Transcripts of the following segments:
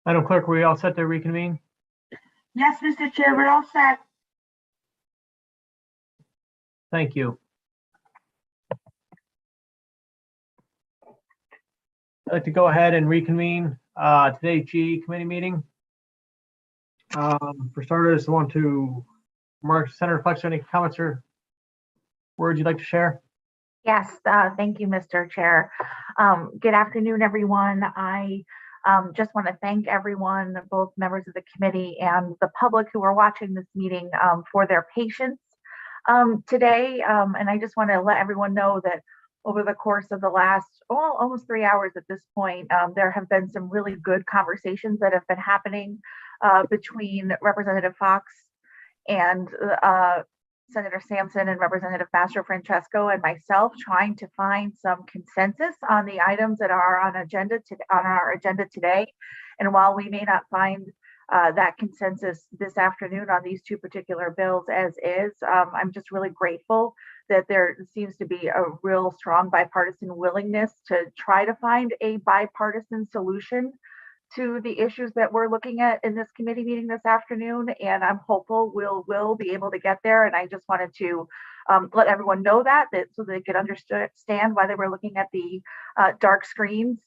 Madam Clerk, were we all set to reconvene? Yes, Mr. Chair, we're all set. Thank you. I'd like to go ahead and reconvene today's GE committee meeting. For starters, I want to remark, Senator Flexer, any comments or words you'd like to share? Yes, thank you, Mr. Chair. Good afternoon, everyone. I just want to thank everyone, both members of the committee and the public who are watching this meeting, for their patience today. And I just want to let everyone know that over the course of the last almost 3 hours at this point, there have been some really good conversations that have been happening between Representative Fox and Senator Sampson and Representative Mastrofrancesco and myself, trying to find some consensus on the items that are on our agenda today. And while we may not find that consensus this afternoon on these two particular bills as is, I'm just really grateful that there seems to be a real strong bipartisan willingness to try to find a bipartisan solution to the issues that we're looking at in this committee meeting this afternoon. And I'm hopeful we'll be able to get there. And I just wanted to let everyone know that so they could understand why they were looking at the dark screens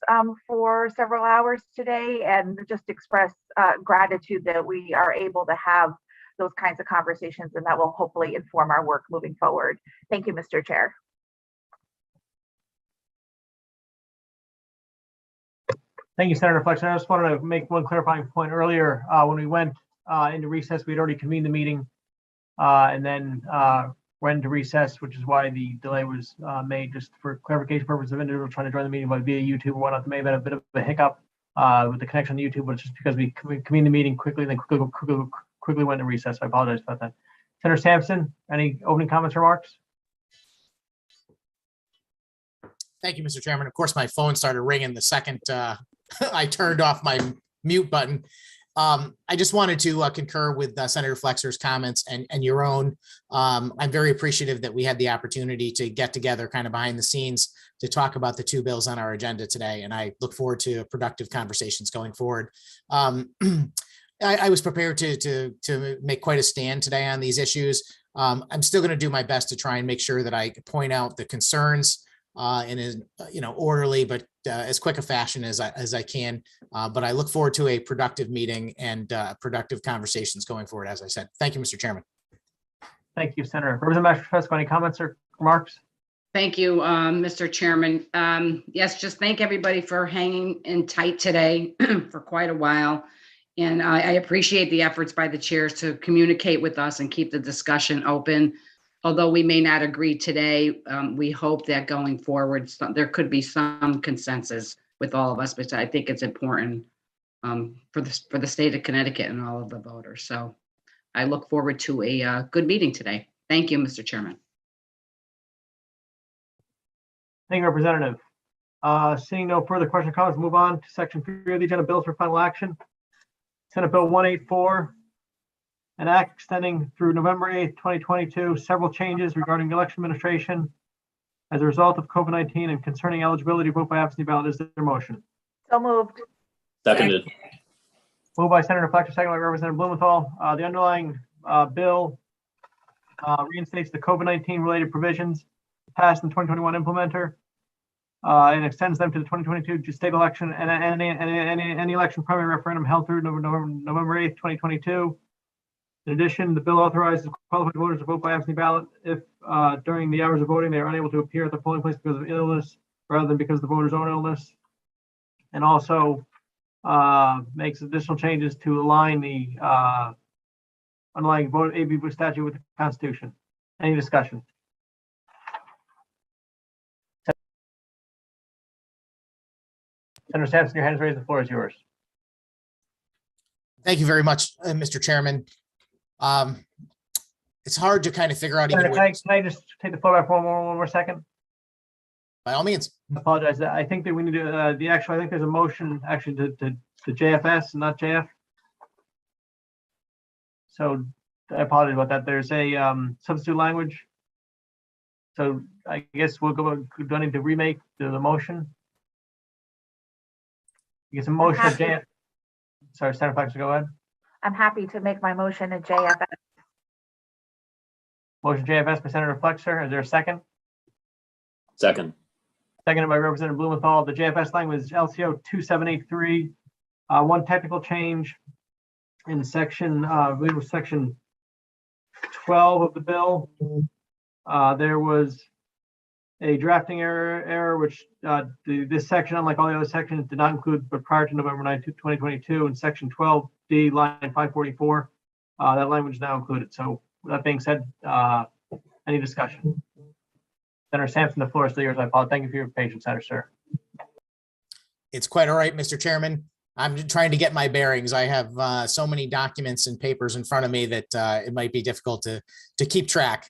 for several hours today, and just express gratitude that we are able to have those kinds of conversations, and that will hopefully inform our work moving forward. Thank you, Mr. Chair. Thank you, Senator Flexer. I just wanted to make one clarifying point earlier. When we went into recess, we had already convened the meeting and then went into recess, which is why the delay was made, just for clarification purposes of individuals trying to join the meeting via YouTube or whatnot. There may have been a bit of a hiccup with the connection on YouTube, but it's just because we convened the meeting quickly and then quickly went into recess. So I apologize about that. Senator Sampson, any opening comments or remarks? Thank you, Mr. Chairman. Of course, my phone started ringing the second I turned off my mute button. I just wanted to concur with Senator Flexer's comments and your own. I'm very appreciative that we had the opportunity to get together kind of behind the scenes to talk about the two bills on our agenda today. And I look forward to productive conversations going forward. I was prepared to make quite a stand today on these issues. I'm still going to do my best to try and make sure that I point out the concerns in a orderly but as quick a fashion as I can. But I look forward to a productive meeting and productive conversations going forward, as I said. Thank you, Mr. Chairman. Thank you, Senator. Representative Mastrofrancesco, any comments or remarks? Thank you, Mr. Chairman. Yes, just thank everybody for hanging in tight today for quite a while. And I appreciate the efforts by the chairs to communicate with us and keep the discussion open. Although we may not agree today, we hope that going forward, there could be some consensus with all of us, but I think it's important for the state of Connecticut and all of the voters. So I look forward to a good meeting today. Thank you, Mr. Chairman. Thank you, Representative. Seeing no further questions or comments, move on to section 3 of the agenda, bills for final action. Senate Bill 184, an act extending through November 8th, 2022, several changes regarding election administration as a result of COVID-19 and concerning eligibility to vote by absentee ballot. Is there a motion? So moved. Seconded. Moved by Senator Fletcher, second by Representative Blumenthal. The underlying bill reinstates the COVID-19 related provisions passed in 2021 implementer and extends them to the 2022 state election and any election primary referendum held through November 8th, 2022. In addition, the bill authorizes qualified voters to vote by absentee ballot if during the hours of voting they are unable to appear at the polling place because of illness rather than because of the voter's own illness. And also makes additional changes to align the underlying vote AB statute with the Constitution. Any discussion? Senator Sampson, your hand is raised. The floor is yours. Thank you very much, Mr. Chairman. It's hard to kind of figure out. Senator, can I just take the floor back one more second? By all means. I apologize. I think that we need to I think there's a motion actually to JFS and not JF. So I apologize about that. There's a substitute language. So I guess we'll go. Do I need to remake the motion? I guess a motion of JF. sorry, Senator Flex, go ahead. I'm happy to make my motion to JFS. Motion JFS by Senator Flexer. Is there a second? Second. Seconded by Representative Blumenthal. The JFS language is LCO 2783. One technical change in section, I believe it was section 12 of the bill. There was a drafting error, which this section, unlike all the other sections, did not include, but prior to November 9, 2022, in section 12D, line 544, that language is now included. So with that being said, any discussion? Senator Sampson, the floor is still yours. I apologize. Thank you for your patience, Senator, sir. It's quite all right, Mr. Chairman. I'm trying to get my bearings. I have so many documents and papers in front of me that it might be difficult to keep track.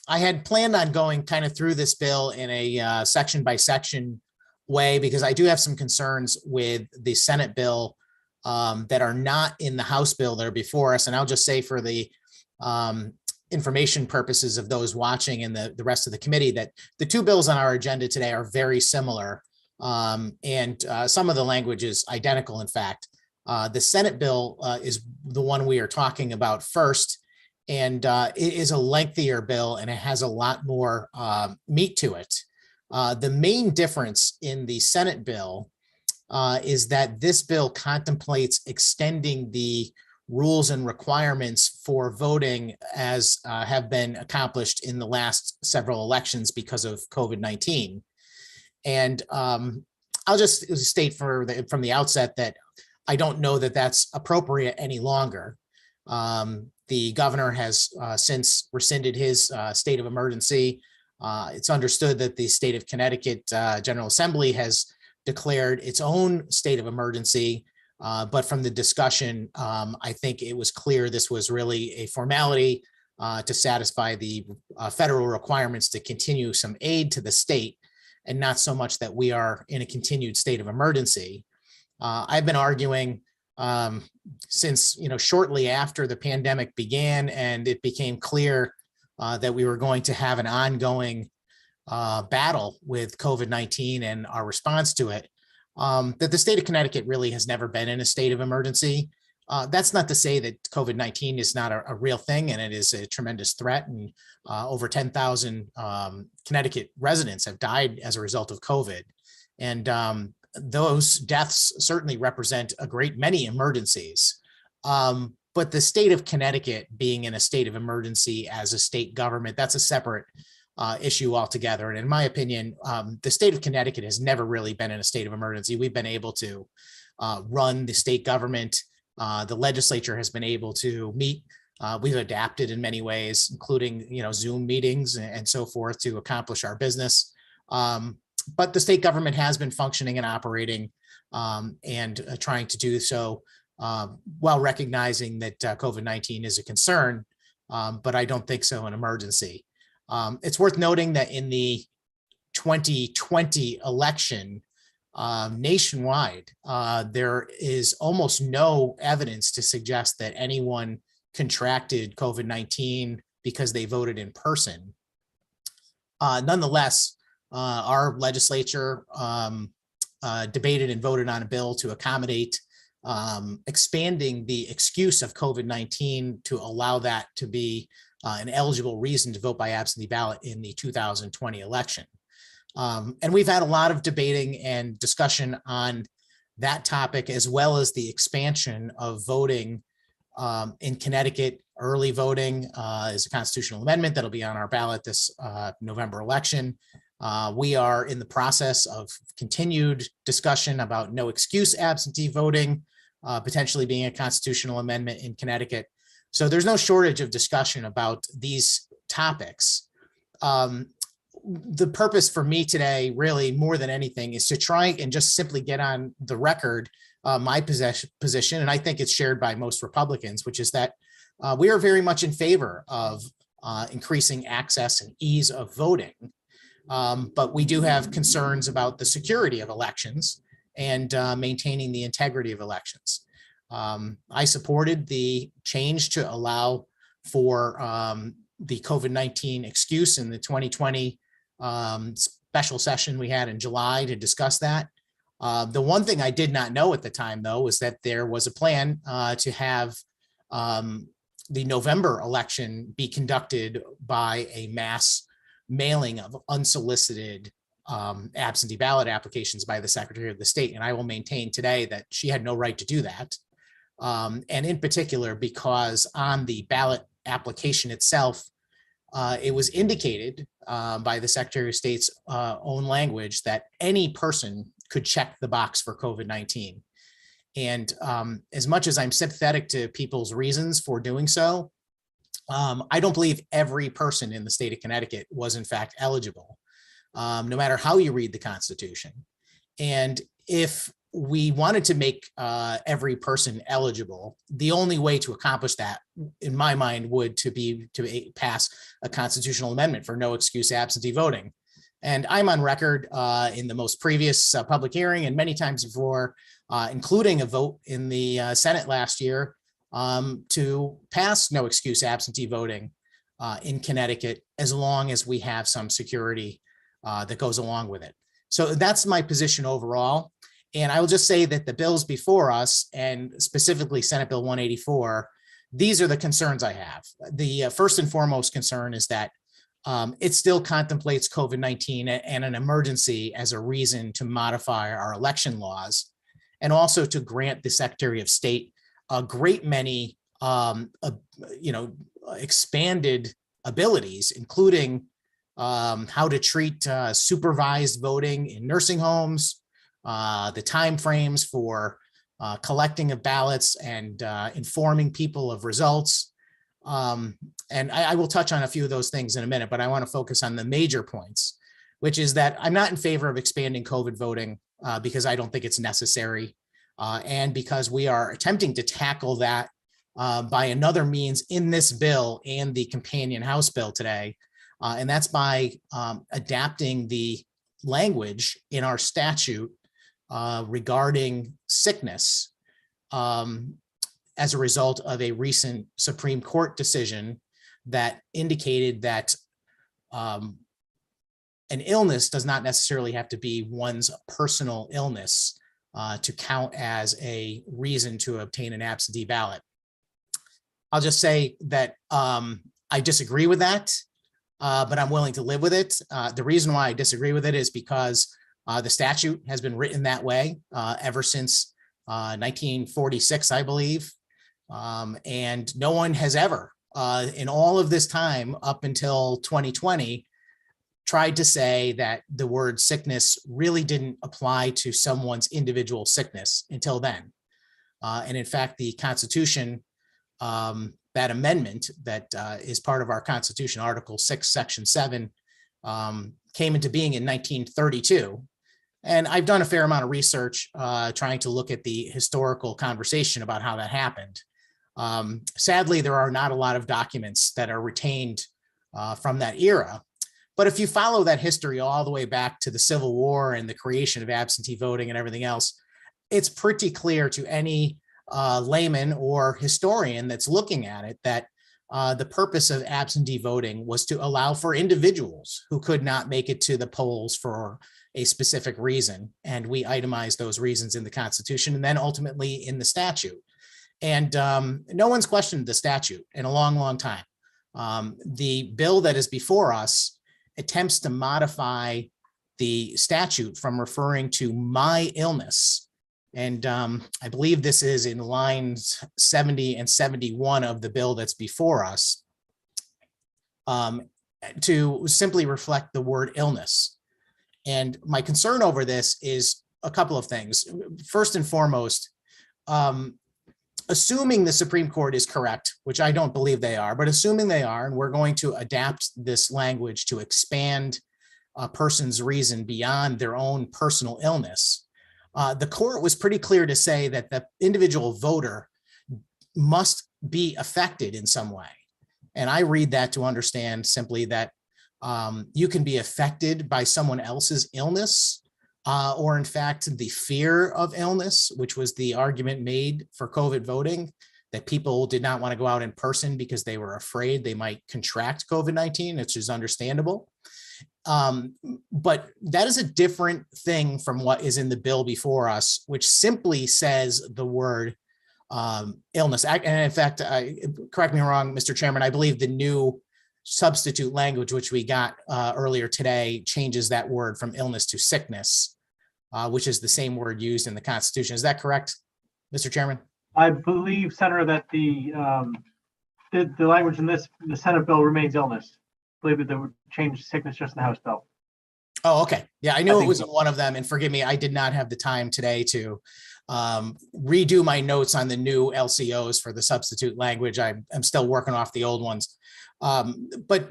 I had planned on going kind of through this bill in a section by section way, because I do have some concerns with the Senate bill that are not in the House bill that are before us. And I'll just say, for the information purposes of those watching and the rest of the committee, that the two bills on our agenda today are very similar. And some of the language is identical. In fact, the Senate bill is the one we are talking about first. And it is a lengthier bill, and it has a lot more meat to it. The main difference in the Senate bill is that this bill contemplates extending the rules and requirements for voting as have been accomplished in the last several elections because of COVID-19. And I'll just state from the outset that I don't know that that's appropriate any longer. The governor has since rescinded his state of emergency. It's understood that the state of Connecticut General Assembly has declared its own state of emergency. But from the discussion, I think it was clear this was really a formality to satisfy the federal requirements to continue some aid to the state, and not so much that we are in a continued state of emergency. I've been arguing since, shortly after the pandemic began and it became clear that we were going to have an ongoing battle with COVID-19 and our response to it, that the state of Connecticut really has never been in a state of emergency. That's not to say that COVID-19 is not a real thing, and it is a tremendous threat. And over 10,000 Connecticut residents have died as a result of COVID. And those deaths certainly represent a great many emergencies. But the state of Connecticut being in a state of emergency as a state government, that's a separate issue altogether. And in my opinion, the state of Connecticut has never really been in a state of emergency. We've been able to run the state government. The legislature has been able to meet. We've adapted in many ways, including, Zoom meetings and so forth, to accomplish our business. But the state government has been functioning and operating and trying to do so while recognizing that COVID-19 is a concern, but I don't think so an emergency. It's worth noting that in the 2020 election nationwide, there is almost no evidence to suggest that anyone contracted COVID-19 because they voted in person. Nonetheless, our legislature debated and voted on a bill to accommodate expanding the excuse of COVID-19 to allow that to be an eligible reason to vote by absentee ballot in the 2020 election. And we've had a lot of debating and discussion on that topic, as well as the expansion of voting in Connecticut. Early voting is a constitutional amendment that'll be on our ballot this November election. We are in the process of continued discussion about no excuse absentee voting, potentially being a constitutional amendment in Connecticut. So there's no shortage of discussion about these topics. The purpose for me today, really more than anything, is to try and just simply get on the record my position, and I think it's shared by most Republicans, which is that we are very much in favor of increasing access and ease of voting. But we do have concerns about the security of elections and maintaining the integrity of elections. I supported the change to allow for the COVID-19 excuse in the 2020 special session we had in July to discuss that. The one thing I did not know at the time, though, was that there was a plan to have the November election be conducted by a mass mailing of unsolicited absentee ballot applications by the Secretary of the State. And I will maintain today that she had no right to do that. And in particular, because on the ballot application itself, it was indicated by the Secretary of State's own language that any person could check the box for COVID-19. And as much as I'm sympathetic to people's reasons for doing so, I don't believe every person in the state of Connecticut was in fact eligible, no matter how you read the Constitution. And if we wanted to make every person eligible, the only way to accomplish that, in my mind, would to pass a constitutional amendment for no excuse absentee voting. And I'm on record in the most previous public hearing and many times before, including a vote in the Senate last year to pass no excuse absentee voting in Connecticut, as long as we have some security that goes along with it. So that's my position overall. And I will just say that the bills before us, and specifically Senate Bill 184, these are the concerns I have. The first and foremost concern is that it still contemplates COVID-19 and an emergency as a reason to modify our election laws, and also to grant the Secretary of State a great many, expanded abilities, including how to treat supervised voting in nursing homes, the timeframes for collecting of ballots and informing people of results. And I will touch on a few of those things in a minute, but I want to focus on the major points, which is that I'm not in favor of expanding COVID voting because I don't think it's necessary. And because we are attempting to tackle that by another means in this bill and the companion House bill today. And that's by adapting the language in our statute regarding sickness as a result of a recent Supreme Court decision that indicated that an illness does not necessarily have to be one's personal illness to count as a reason to obtain an absentee ballot. I'll just say that I disagree with that, but I'm willing to live with it. The reason why I disagree with it is because the statute has been written that way ever since 1946, I believe. And no one has ever, in all of this time up until 2020, tried to say that the word sickness really didn't apply to someone's individual sickness until then. And in fact, the Constitution, that amendment that is part of our Constitution, Article 6, Section 7, came into being in 1932. And I've done a fair amount of research trying to look at the historical conversation about how that happened. Sadly, there are not a lot of documents that are retained from that era. But if you follow that history all the way back to the Civil War and the creation of absentee voting and everything else, it's pretty clear to any layman or historian that's looking at it that the purpose of absentee voting was to allow for individuals who could not make it to the polls for a specific reason. And we itemize those reasons in the Constitution and then ultimately in the statute. And no one's questioned the statute in a long, long time. The bill that is before us attempts to modify the statute from referring to my illness. And I believe this is in lines 70 and 71 of the bill that's before us, to simply reflect the word illness. And my concern over this is a couple of things. First and foremost, assuming the Supreme Court is correct, which I don't believe they are, but assuming they are, and we're going to adapt this language to expand a person's reason beyond their own personal illness, the court was pretty clear to say that the individual voter must be affected in some way. And I read that to understand simply that you can be affected by someone else's illness, or in fact, the fear of illness, which was the argument made for COVID voting, that people did not want to go out in person because they were afraid they might contract COVID-19, which is understandable. But that is a different thing from what is in the bill before us, which simply says the word illness. And in fact, correct me wrong, Mr. Chairman, I believe the new substitute language, which we got earlier today, changes that word from illness to sickness, which is the same word used in the Constitution. Is that correct, Mr. Chairman? I believe, Senator, that the language in the Senate bill remains illness. I believe that they would change sickness just in the House bill. Oh, okay. Yeah, I knew it think was so. one of them. And forgive me, I did not have the time today to redo my notes on the new LCOs for the substitute language. I'm still working off the old ones. But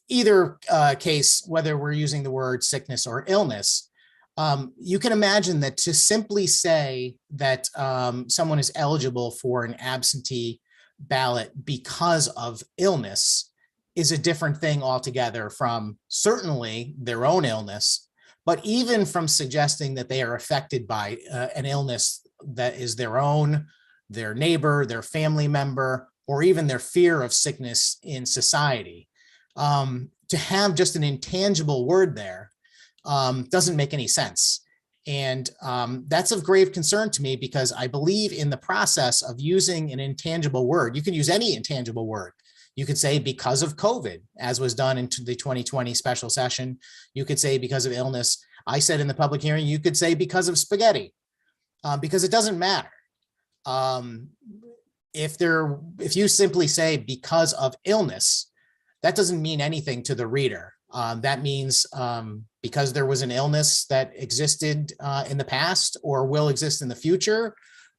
either case, whether we're using the word sickness or illness, you can imagine that to simply say that someone is eligible for an absentee ballot because of illness is a different thing altogether from certainly their own illness, but even from suggesting that they are affected by an illness that is their own, their neighbor, their family member, or even their fear of sickness in society. To have just an intangible word there doesn't make any sense. And that's of grave concern to me because I believe in the process of using an intangible word. You can use any intangible word. You could say because of COVID, as was done in the 2020 special session. You could say because of illness. I said in the public hearing, you could say because of spaghetti, because it doesn't matter. If you simply say because of illness, that doesn't mean anything to the reader. That means because there was an illness that existed in the past or will exist in the future,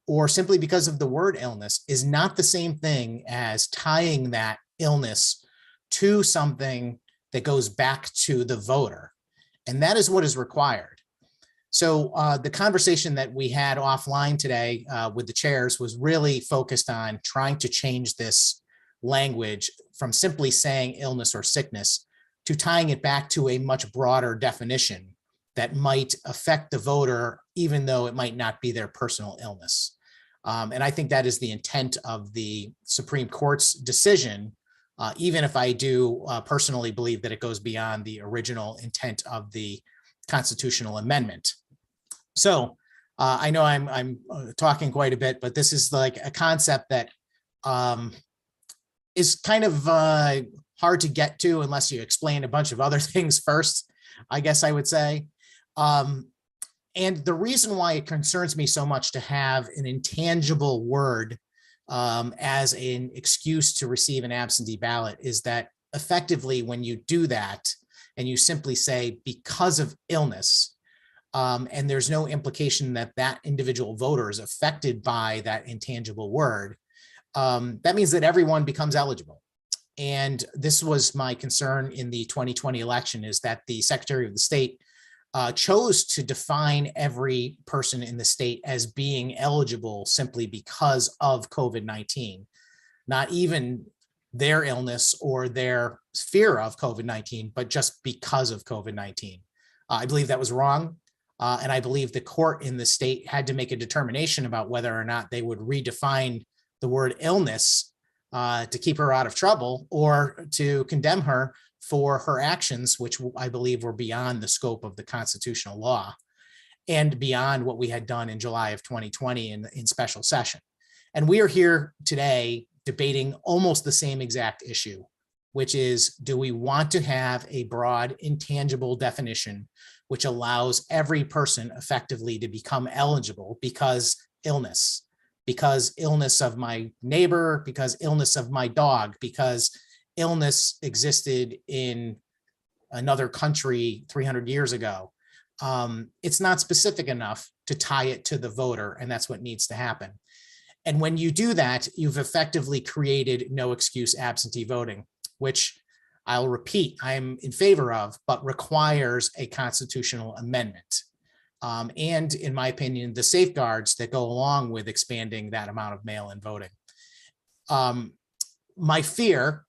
or simply because of the word illness is not the same thing as tying that illness to something that goes back to the voter. And that is what is required. So the conversation that we had offline today with the chairs was really focused on trying to change this language from simply saying illness or sickness to tying it back to a much broader definition that might affect the voter, even though it might not be their personal illness. And I think that is the intent of the Supreme Court's decision, even if I do personally believe that it goes beyond the original intent of the constitutional amendment. So I know I'm talking quite a bit, but this is like a concept that is kind of hard to get to unless you explain a bunch of other things first, I guess I would say. And the reason why it concerns me so much to have an intangible word as an excuse to receive an absentee ballot is that effectively when you do that and you simply say because of illness, and there's no implication that that individual voter is affected by that intangible word, that means that everyone becomes eligible. And this was my concern in the 2020 election, is that the Secretary of the State chose to define every person in the state as being eligible simply because of COVID-19, not even their illness or their fear of COVID-19, but just because of COVID-19. I believe that was wrong. And I believe the court in the state had to make a determination about whether or not they would redefine the word illness to keep her out of trouble or to condemn her for her actions, which I believe were beyond the scope of the constitutional law and beyond what we had done in July of 2020 in special session. And we are here today debating almost the same exact issue, which is, do we want to have a broad, intangible definition which allows every person effectively to become eligible because illness of my neighbor, because illness of my dog, because illness existed in another country 300 years ago. It's not specific enough to tie it to the voter, and that's what needs to happen. And when you do that, you've effectively created no excuse absentee voting, which I'll repeat, I'm in favor of, but requires a constitutional amendment. And in my opinion, the safeguards that go along with expanding that amount of mail-in voting. My fear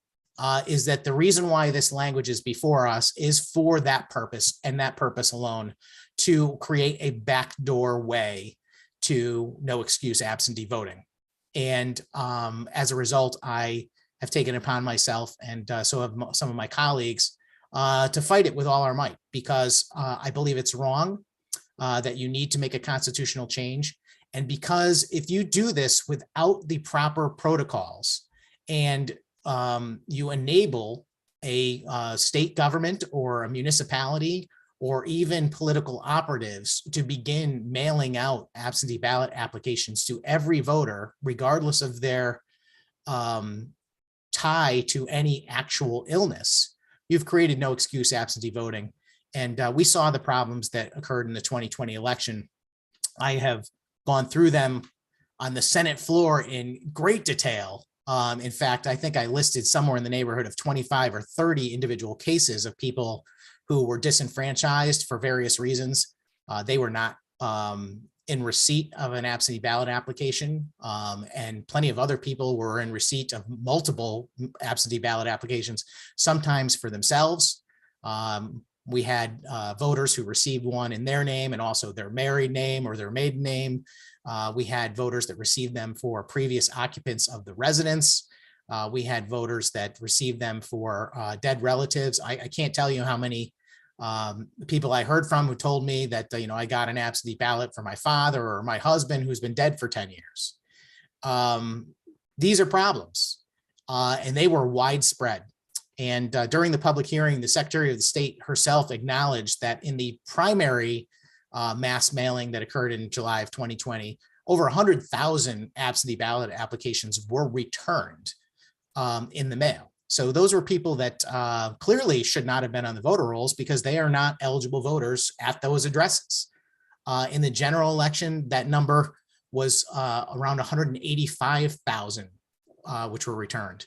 is that the reason why this language is before us is for that purpose and that purpose alone, to create a backdoor way to no excuse absentee voting. And as a result, I have taken it upon myself, and so have some of my colleagues, to fight it with all our might, because I believe it's wrong, that you need to make a constitutional change. And because if you do this without the proper protocols and you enable a state government or a municipality or even political operatives to begin mailing out absentee ballot applications to every voter, regardless of their tie to any actual illness, you've created no excuse absentee voting. And we saw the problems that occurred in the 2020 election. I have gone through them on the Senate floor in great detail. In fact, I think I listed somewhere in the neighborhood of 25 or 30 individual cases of people who were disenfranchised for various reasons. They were not in receipt of an absentee ballot application, and plenty of other people were in receipt of multiple absentee ballot applications, sometimes for themselves. We had voters who received one in their name and also their married name or their maiden name. We had voters that received them for previous occupants of the residence. We had voters that received them for dead relatives. I can't tell you how many people I heard from who told me that, I got an absentee ballot for my father or my husband who's been dead for 10 years. These are problems, and they were widespread. And during the public hearing, the Secretary of the State herself acknowledged that in the primary mass mailing that occurred in July of 2020, over 100,000 absentee ballot applications were returned in the mail. So those were people that clearly should not have been on the voter rolls because they are not eligible voters at those addresses. In the general election, that number was around 185,000, which were returned.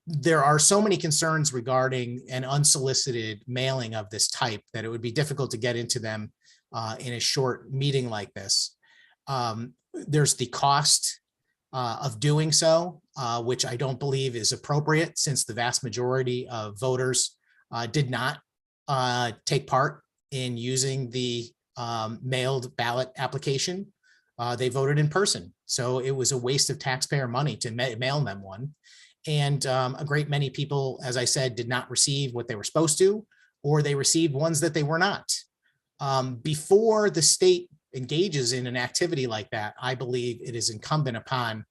There are so many concerns regarding an unsolicited mailing of this type that it would be difficult to get into them in a short meeting like this. There's the cost of doing so, which I don't believe is appropriate, since the vast majority of voters did not take part in using the mailed ballot application. They voted in person. So it was a waste of taxpayer money to mail them one. And a great many people, as I said, did not receive what they were supposed to, or they received ones that they were not. Before the state engages in an activity like that, I believe it is incumbent upon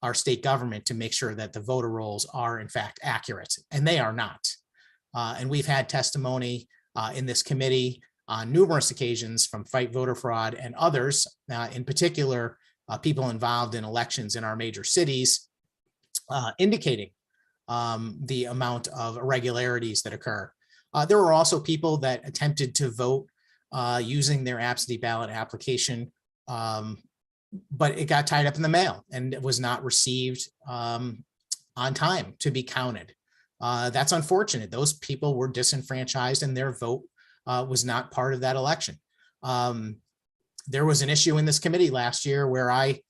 our state government to make sure that the voter rolls are in fact accurate, and they are not. And we've had testimony in this committee on numerous occasions from Fight Voter Fraud and others, in particular, people involved in elections in our major cities, indicating the amount of irregularities that occur. There were also people that attempted to vote using their absentee ballot application, but it got tied up in the mail and it was not received on time to be counted. That's unfortunate. Those people were disenfranchised and their vote was not part of that election. There was an issue in this committee last year where I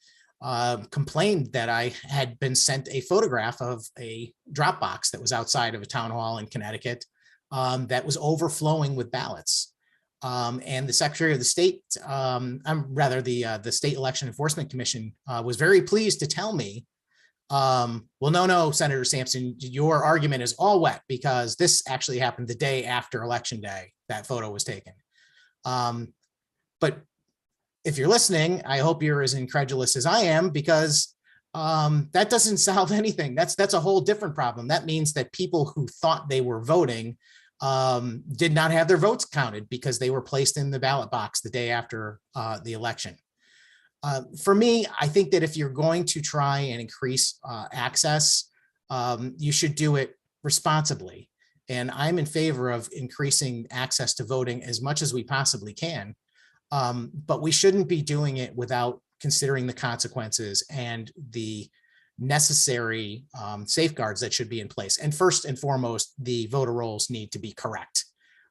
complained that I had been sent a photograph of a drop box that was outside of a town hall in Connecticut that was overflowing with ballots. And the Secretary of the State, the State Election Enforcement Commission was very pleased to tell me, well, no, Senator Sampson, your argument is all wet because this actually happened the day after Election Day, that photo was taken. But if you're listening, I hope you're as incredulous as I am, because that doesn't solve anything. That's a whole different problem. That means that people who thought they were voting did not have their votes counted because they were placed in the ballot box the day after the election. For me, I think that if you're going to try and increase access, you should do it responsibly. And I'm in favor of increasing access to voting as much as we possibly can. But we shouldn't be doing it without considering the consequences and the necessary safeguards that should be in place. And first and foremost, the voter rolls need to be correct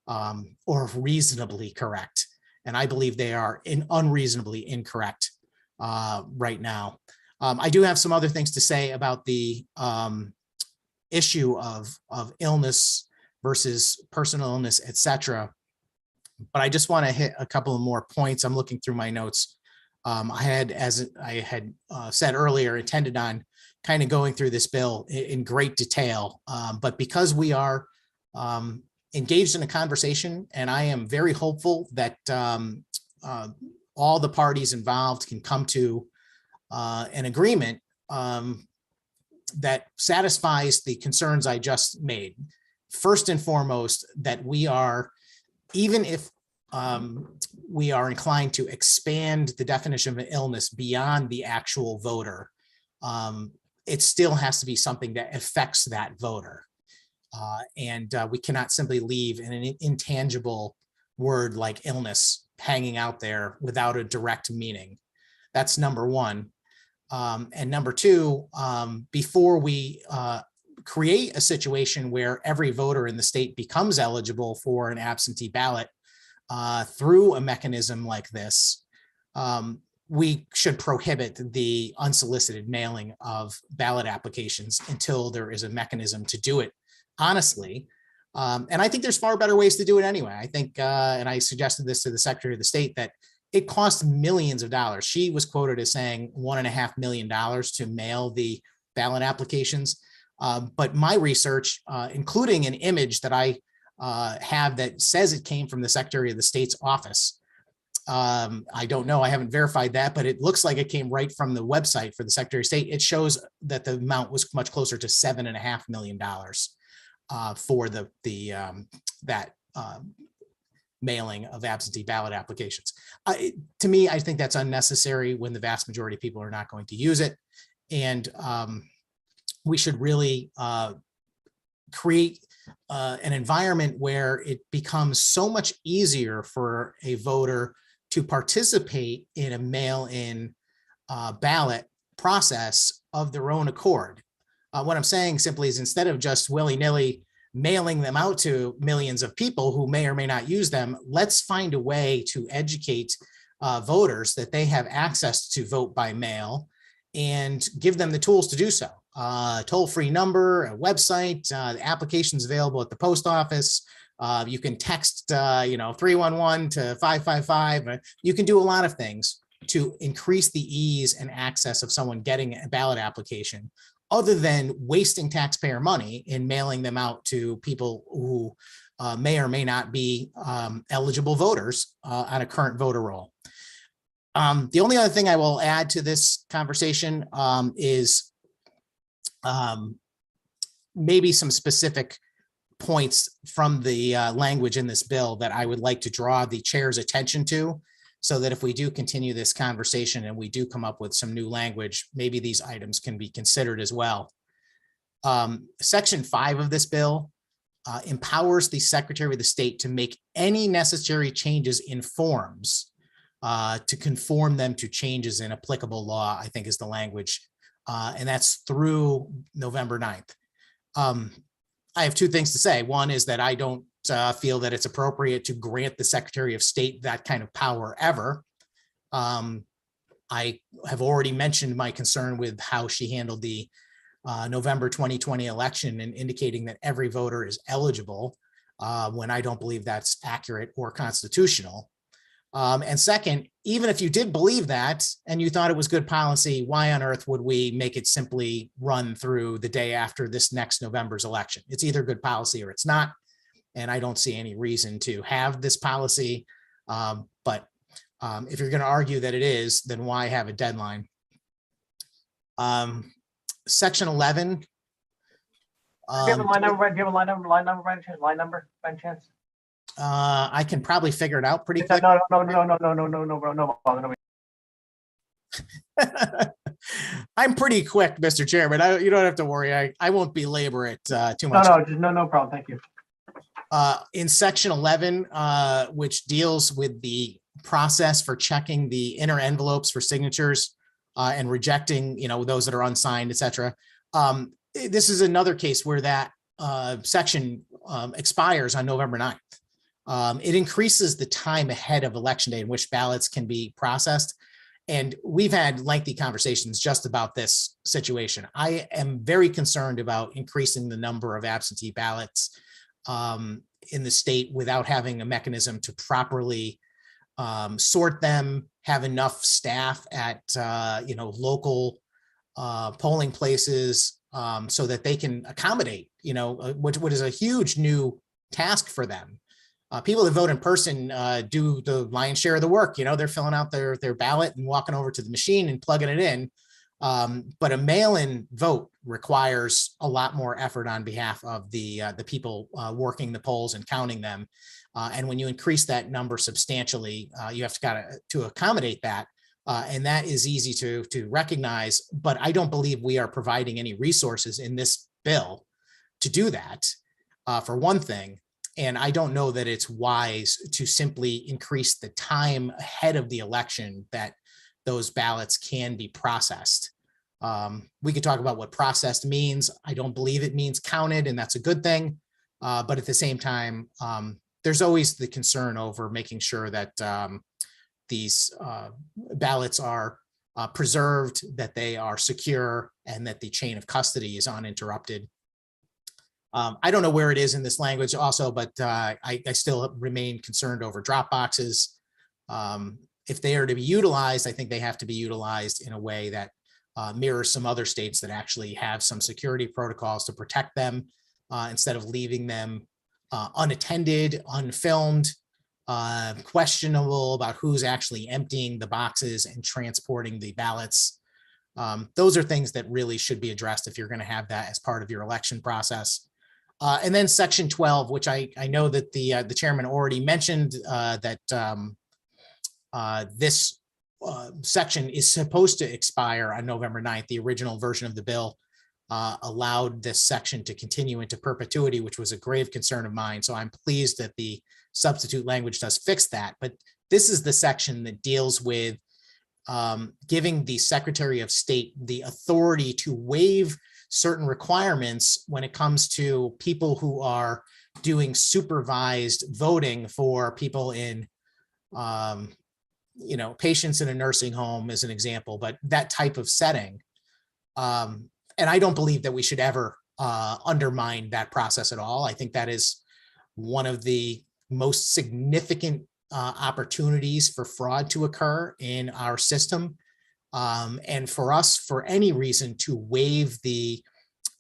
or reasonably correct. And I believe they are unreasonably incorrect right now. I do have some other things to say about the issue of illness versus personal illness, et cetera. But I just want to hit a couple of more points. I'm looking through my notes I had, as I had said earlier, intended on kind of going through this bill in great detail. But because we are engaged in a conversation, and I am very hopeful that all the parties involved can come to an agreement that satisfies the concerns I just made. First and foremost, that we are, even if we are inclined to expand the definition of an illness beyond the actual voter, it still has to be something that affects that voter. And we cannot simply leave an intangible word like illness hanging out there without a direct meaning. That's number one. And number two, before we create a situation where every voter in the state becomes eligible for an absentee ballot through a mechanism like this, we should prohibit the unsolicited mailing of ballot applications until there is a mechanism to do it honestly. And I think there's far better ways to do it anyway. I think, and I suggested this to the Secretary of the State, that it costs millions of dollars. She was quoted as saying $1.5 million to mail the ballot applications. But my research, including an image that I have that says it came from the Secretary of the State's office. I don't know, I haven't verified that, but it looks like it came right from the website for the Secretary of State. It shows that the amount was much closer to $7.5 million for that mailing of absentee ballot applications. To me, I think that's unnecessary when the vast majority of people are not going to use it. And we should really create an environment where it becomes so much easier for a voter to participate in a mail-in ballot process of their own accord. What I'm saying simply is, instead of just willy-nilly mailing them out to millions of people who may or may not use them, let's find a way to educate voters that they have access to vote by mail and give them the tools to do so. Toll-free number, a website, the application's available at the post office. You can text, 311 to 555. You can do a lot of things to increase the ease and access of someone getting a ballot application, other than wasting taxpayer money in mailing them out to people who may or may not be eligible voters on a current voter roll. The only other thing I will add to this conversation is maybe some specific points from the language in this bill that I would like to draw the chair's attention to, so that if we do continue this conversation and we do come up with some new language, maybe these items can be considered as well. Section 5 of this bill empowers the Secretary of the State to make any necessary changes in forms to conform them to changes in applicable law, I think is the language. And that's through November 9th. I have two things to say. One is that I don't feel that it's appropriate to grant the Secretary of State that kind of power ever. I have already mentioned my concern with how she handled the November 2020 election and indicating that every voter is eligible when I don't believe that's accurate or constitutional. And second, even if you did believe that and you thought it was good policy, why on earth would we make it simply run through the day after this next November's election? It's either good policy or it's not. And I don't see any reason to have this policy. But if you're going to argue that it is, then why have a deadline? Section 11. Do you have a line number? Do you have a line number by any chance? I can probably figure it out pretty quick. No. I'm pretty quick, Mr. Chairman. You don't have to worry. I won't belabor it too much. No problem. Thank you. In section 11, which deals with the process for checking the inner envelopes for signatures and rejecting, those that are unsigned, et cetera. This is another case where that section expires on November 9th. It increases the time ahead of election day in which ballots can be processed. And we've had lengthy conversations just about this situation. I am very concerned about increasing the number of absentee ballots in the state without having a mechanism to properly sort them, have enough staff at, local polling places so that they can accommodate, what is a huge new task for them. People that vote in person do the lion's share of the work. They're filling out their ballot and walking over to the machine and plugging it in. But a mail-in vote requires a lot more effort on behalf of the people working the polls and counting them. And when you increase that number substantially, you have to accommodate that. And that is easy to recognize, but I don't believe we are providing any resources in this bill to do that, for one thing. And I don't know that it's wise to simply increase the time ahead of the election that those ballots can be processed. We could talk about what processed means. I don't believe it means counted, and that's a good thing. But at the same time, there's always the concern over making sure that these ballots are preserved, that they are secure, and that the chain of custody is uninterrupted. I don't know where it is in this language also, but I still remain concerned over drop boxes. If they are to be utilized, I think they have to be utilized in a way that mirrors some other states that actually have some security protocols to protect them, instead of leaving them unattended, unfilmed, questionable about who's actually emptying the boxes and transporting the ballots. Those are things that really should be addressed if you're going to have that as part of your election process. And then section 12, which I know that the chairman already mentioned, that this section is supposed to expire on November 9th. The original version of the bill allowed this section to continue into perpetuity, which was a grave concern of mine. So I'm pleased that the substitute language does fix that. But this is the section that deals with giving the Secretary of State the authority to waive certain requirements when it comes to people who are doing supervised voting for people in, patients in a nursing home as an example, but that type of setting. And I don't believe that we should ever undermine that process at all. I think that is one of the most significant opportunities for fraud to occur in our system. And for us, for any reason to waive the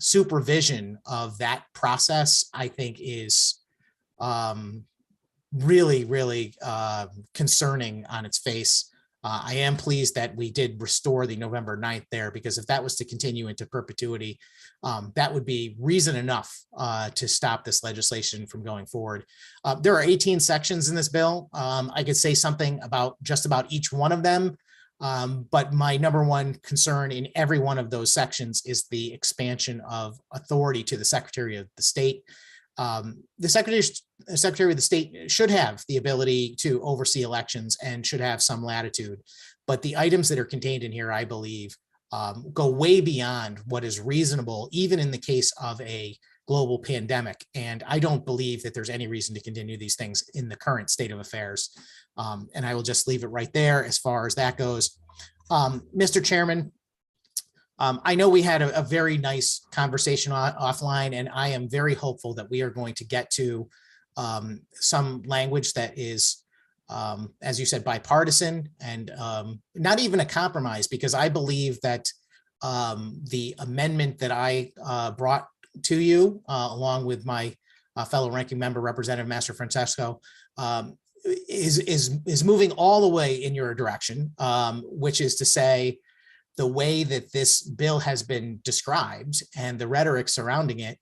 supervision of that process, I think is really, really concerning on its face. I am pleased that we did restore the November 9th there, because if that was to continue into perpetuity, that would be reason enough to stop this legislation from going forward. There are 18 sections in this bill. I could say something about just about each one of them. But my number one concern in every one of those sections is the expansion of authority to the Secretary of the State. The Secretary of the State should have the ability to oversee elections and should have some latitude. But the items that are contained in here, I believe, go way beyond what is reasonable, even in the case of a global pandemic. And I don't believe that there's any reason to continue these things in the current state of affairs. And I will just leave it right there as far as that goes. Mr. Chairman, I know we had a very nice conversation offline, and I am very hopeful that we are going to get to some language that is, as you said, bipartisan and not even a compromise, because I believe that the amendment that I brought to you, along with my fellow ranking member, Representative Master Francesco, is moving all the way in your direction, which is to say, the way that this bill has been described and the rhetoric surrounding it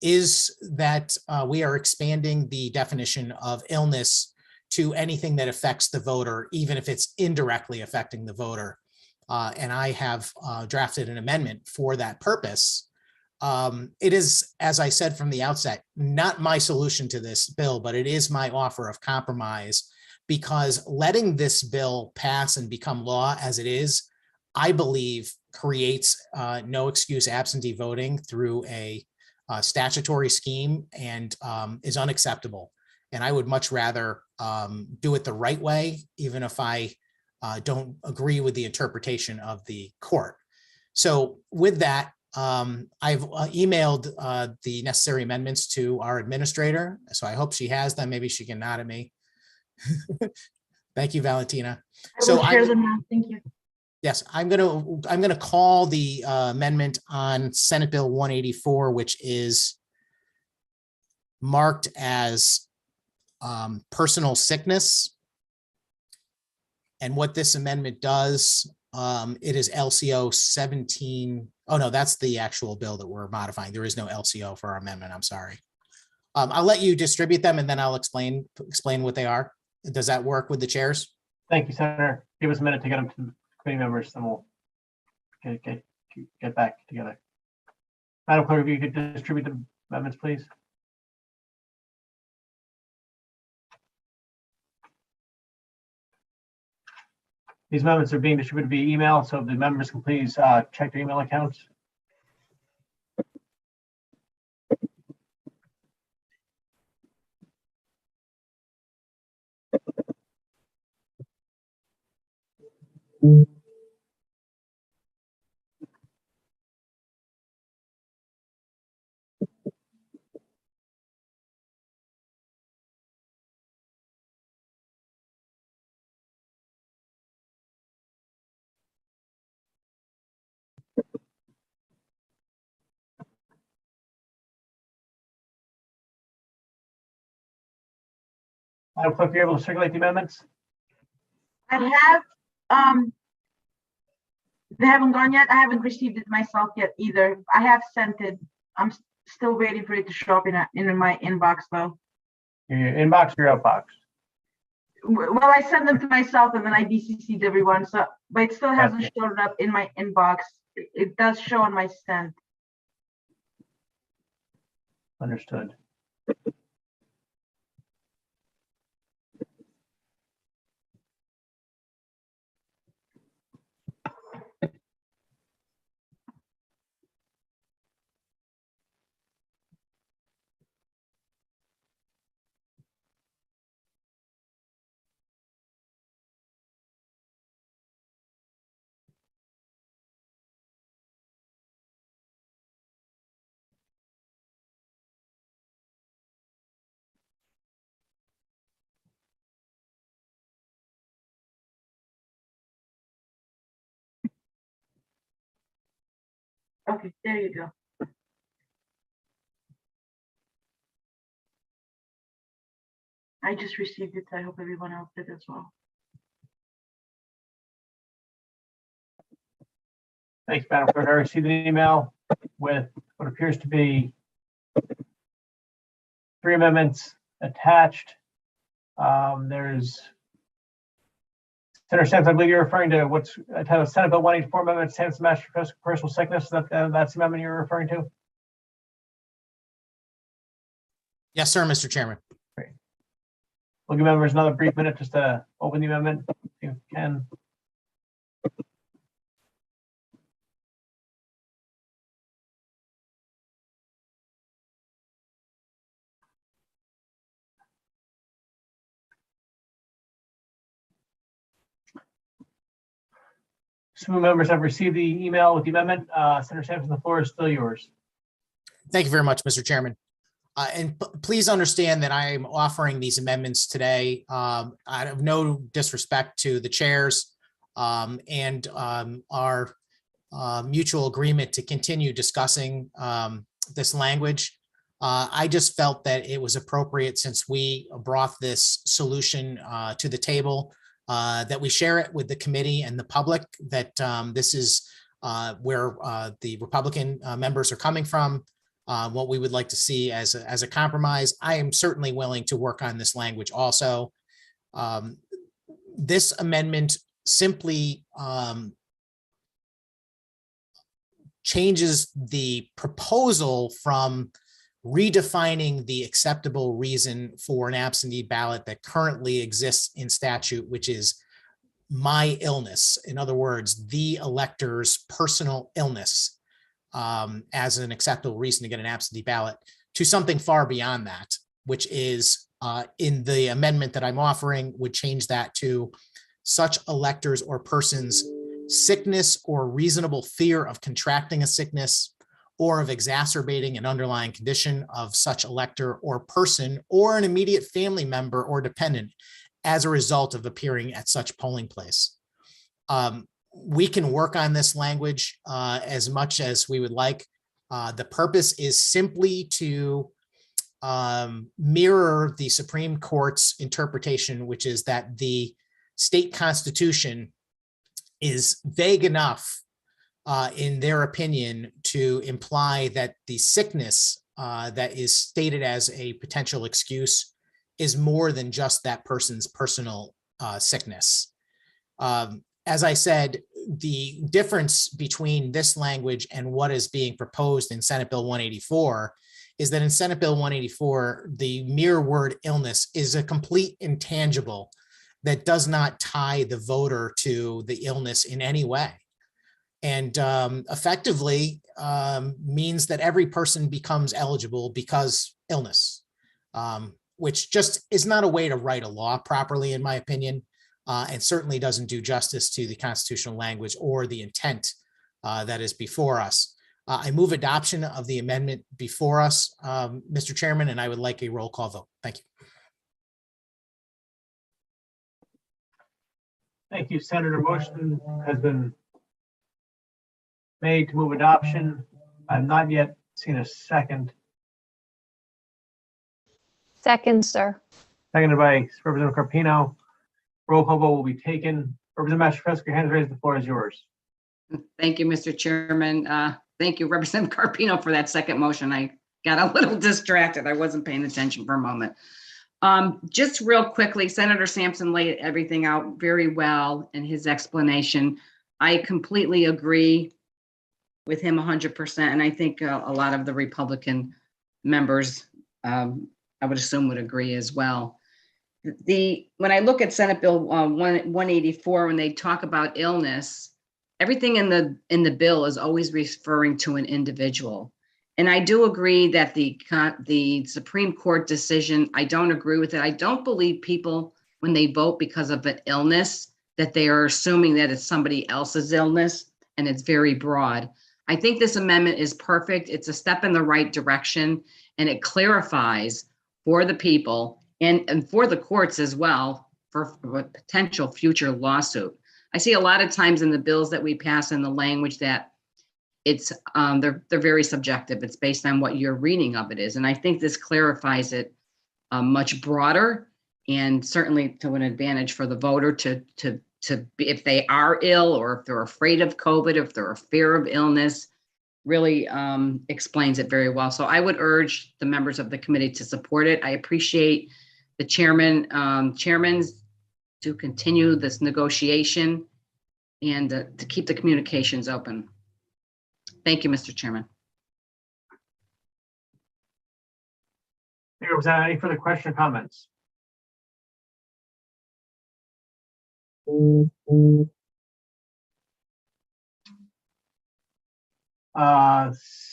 is that we are expanding the definition of illness to anything that affects the voter, even if it's indirectly affecting the voter. And I have drafted an amendment for that purpose. It is, as I said from the outset, not my solution to this bill, but it is my offer of compromise, because letting this bill pass and become law as it is, I believe, creates no excuse absentee voting through a statutory scheme and is unacceptable. And I would much rather do it the right way, even if I don't agree with the interpretation of the court. So with that, I've emailed the necessary amendments to our administrator. So I hope she has them. Maybe she can nod at me. Thank you, Valentina. I So will share them now. Thank you. yes, I'm gonna call the amendment on Senate Bill 184, which is marked as personal sickness. And what this amendment does, it is LCO 17. Oh no, that's the actual bill that we're modifying. There is no LCO for our amendment. I'm sorry. I'll let you distribute them and then I'll explain what they are. Does that work with the chairs? Thank you, Senator. Give us a minute to get them to the committee members, and we'll get back together. Madam Clerk, if you could distribute the amendments, please. These amendments are being distributed via email, so if the members can please check their email accounts. Madam Clerk, you're able to circulate the amendments? I have, they haven't gone yet. I haven't received it myself yet either. I have sent it. I'm still waiting for it to show up in my inbox though. Your inbox or your outbox? Well, I sent them to myself and then I BCC'd everyone, so, but it still hasn't Gotcha. showed up in my inbox. It does show on my sent. Understood. Okay, there you go. I just received it. I hope everyone else did as well. Thanks, Madam Clerk. I received an email with what appears to be 3 amendments attached. There's Senator Sands, I believe you're referring to what's entitled Senate Bill 184 Amendment, Sands Master Personal Sickness. That's the amendment you're referring to? Yes, sir, Mr. Chairman. We'll give members another brief minute just to open the amendment if you can. Some members have received the email with the amendment. Senator Sampson, the floor is still yours. Thank you very much, Mr. Chairman. And please understand that I am offering these amendments today out of no disrespect to the chairs and our mutual agreement to continue discussing this language. I just felt that it was appropriate, since we brought this solution to the table, that we share it with the committee and the public, that this is where the Republican members are coming from. What we would like to see as a compromise. I am certainly willing to work on this language also. This amendment simply changes the proposal from redefining the acceptable reason for an absentee ballot that currently exists in statute, which is my illness. In other words, the elector's personal illness, as an acceptable reason to get an absentee ballot, to something far beyond that, which is in the amendment that I'm offering would change that to such electors or persons' sickness or reasonable fear of contracting a sickness or of exacerbating an underlying condition of such elector or person or an immediate family member or dependent as a result of appearing at such polling place. We can work on this language as much as we would like. The purpose is simply to mirror the Supreme Court's interpretation, which is that the state constitution is vague enough in their opinion to imply that the sickness that is stated as a potential excuse is more than just that person's personal sickness. As I said, the difference between this language and what is being proposed in Senate Bill 184 is that in Senate Bill 184, the mere word illness is a complete intangible that does not tie the voter to the illness in any way. And effectively means that every person becomes eligible because illness, which just is not a way to write a law properly, in my opinion, and certainly doesn't do justice to the constitutional language or the intent that is before us. I move adoption of the amendment before us, Mr. Chairman, and I would like a roll call vote. Thank you. Thank you, Senator. Motion has been made to move adoption. I've not yet seen a second. Second, sir. Seconded by Representative Carpino. Roll call vote will be taken. Representative Mastrofescu, your hand is raised. The floor is yours. Thank you, Mr. Chairman. Thank you, Representative Carpino, for that second motion. I got a little distracted. I wasn't paying attention for a moment. Just real quickly, Senator Sampson laid everything out very well in his explanation. I completely agree with him 100%. And I think a lot of the Republican members, I would assume, would agree as well. When I look at Senate Bill 184, when they talk about illness, everything in the bill is always referring to an individual. And I do agree that the Supreme Court decision, I don't agree with it. I don't believe people, when they vote because of an illness, that they are assuming that it's somebody else's illness, and it's very broad. I think this amendment is perfect. It's a step in the right direction, and it clarifies for the people and for the courts as well for a potential future lawsuit. I see a lot of times in the bills that we pass in the language that it's they're very subjective. It's based on what your reading of it is. And I think this clarifies it much broader, and certainly to an advantage for the voter to be, if they are ill or if they're afraid of COVID, if they're a fear of illness, really explains it very well. So I would urge the members of the committee to support it. I appreciate the chairmans to continue this negotiation and to keep the communications open. Thank you, Mr. Chairman. Any further question or comments?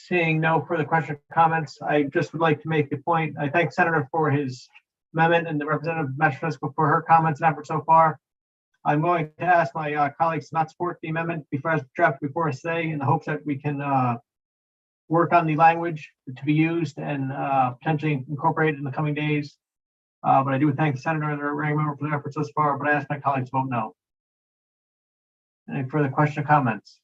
Seeing no further question or comments, I just would like to make the point. I thank Senator for his amendment and the Representative Mastrofescu for her comments and efforts so far. I'm going to ask my colleagues to not support the amendment draft before us today, in the hopes that we can work on the language to be used and potentially incorporate it in the coming days. But I do thank the Senator and the ranking member for their efforts thus far, but I ask my colleagues to vote no. Any further question or comments?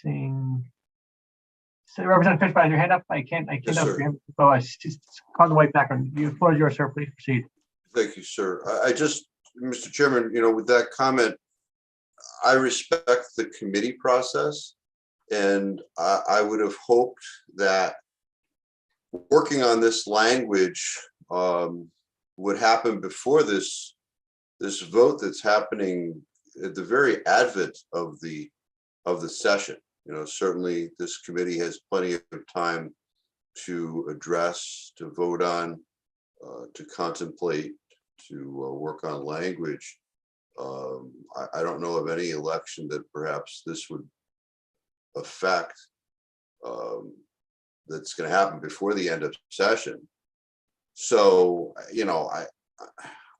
Seeing Representative Fishbein, your hand up. I can't Yes, up sir. your hand. So I just called the white background. The floor is yours, sir. Please proceed. Thank you, sir. I just, Mr. Chairman, with that comment, I respect the committee process, and I would have hoped that working on this language would happen before this vote that's happening at the very advent of the session. Certainly this committee has plenty of time to address, to vote on, to contemplate, to work on language. I don't know of any election that perhaps this would affect that's going to happen before the end of session. So,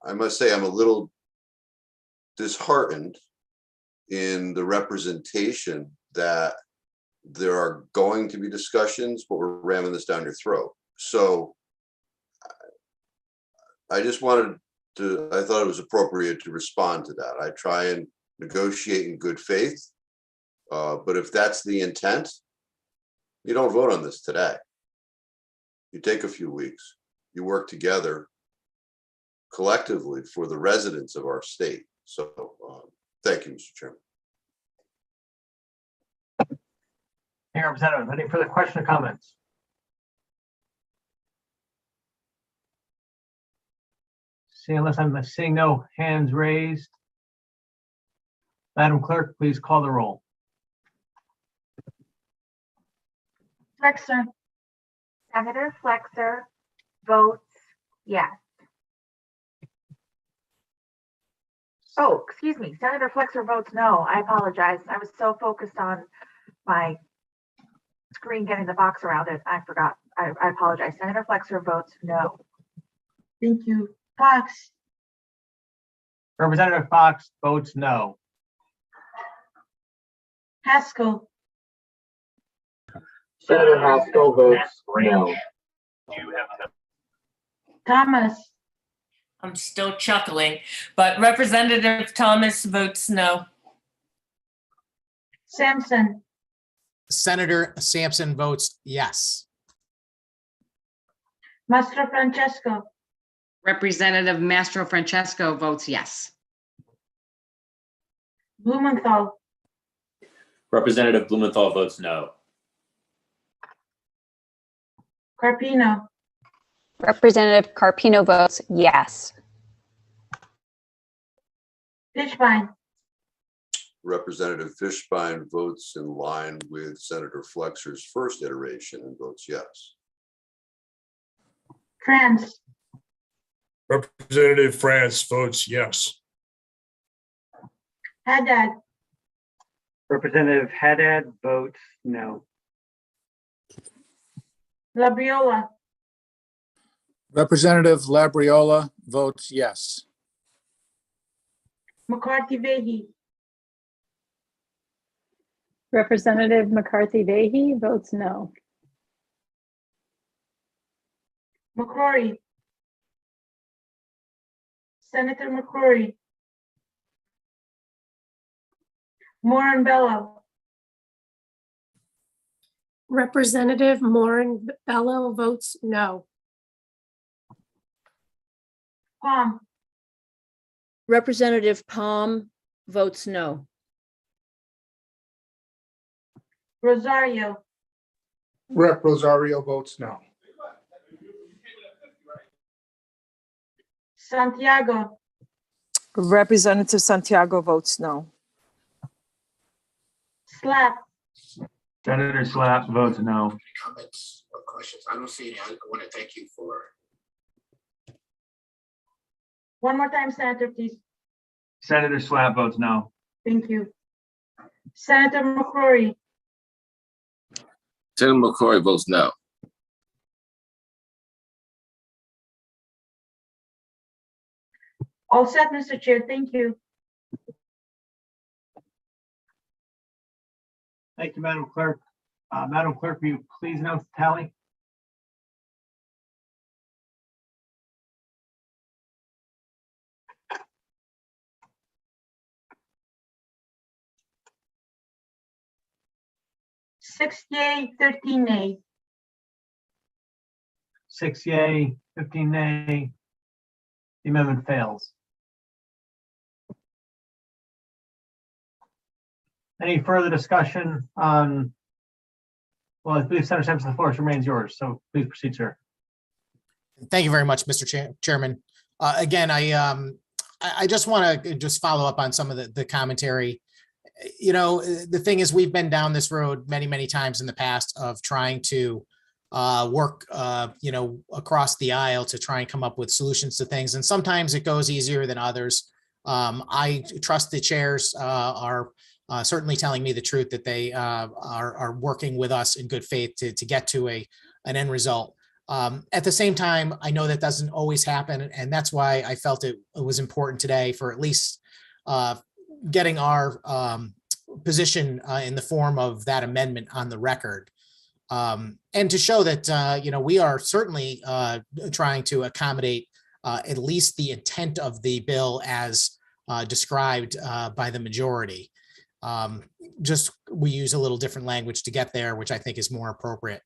I must say I'm a little disheartened in the representation that there are going to be discussions, but we're ramming this down your throat. So I just wanted to, I thought it was appropriate to respond to that. I try and negotiate in good faith. But if that's the intent, you don't vote on this today. You take a few weeks, you work together collectively for the residents of our state. So thank you, Mr. Chairman. Hey, Representative, any further questions or comments? I'm seeing no hands raised. Madam Clerk, please call the roll. Flexer, Senator Flexer votes yes. Oh, excuse me, Senator Flexer votes no. I apologize. I was so focused on my screen getting the box around it, I forgot. I apologize. Senator Flexer votes no. thank you. Fox, Representative Fox votes no. Haskell, Senator Haskell votes no. Thomas, I'm still chuckling, but Representative Thomas votes no. Sampson, Senator Sampson votes yes. Mastro Francesco, Representative Mastro Francesco votes yes. Blumenthal, Representative Blumenthal votes no. Carpino, Representative Carpino votes yes. Fishbein, Representative Fishbein votes in line with Senator Flexer's first iteration and votes yes. France, Representative France votes yes. Haddad, Representative Haddad votes no. Labriola, Representative Labriola votes yes. McCarthy Vehy, Representative McCarthy Vahey votes no. McCrory, Senator McCrory, Moran Bello, Representative Moran Bello votes no. Palm, Representative Palm votes no. Rosario, Rep. Rosario votes no. Santiago, Representative Santiago votes no. Slap, Senator Slapp votes no. Comments or questions? I don't see any. I want to thank you for. one more time, Senator, please. Senator Slapp votes no. Thank you. Senator McCrory, Senator McCrory votes no. all set, Mr. Chair, thank you. Thank you, Madam Clerk. Madam Clerk, will you please announce the tally? Six yea, 13 nay. 6 yea, 15 nay. The amendment fails. Any further discussion on, well, I believe Senator Sampson, the floor remains yours, so please proceed, sir. Thank you very much, Mr. Chairman. Again, I just want to just follow up on some of the commentary. You know, the thing is, we've been down this road many, many times in the past of trying to work, you know, across the aisle to try and come up with solutions to things. And sometimes it goes easier than others. I trust the chairs are certainly telling me the truth, that they are working with us in good faith to get to an end result. At the same time, I know that doesn't always happen. And that's why I felt it was important today for at least getting our position in the form of that amendment on the record. And to show that, you know, we are certainly trying to accommodate at least the intent of the bill as described by the majority. Just we use a little different language to get there, which I think is more appropriate.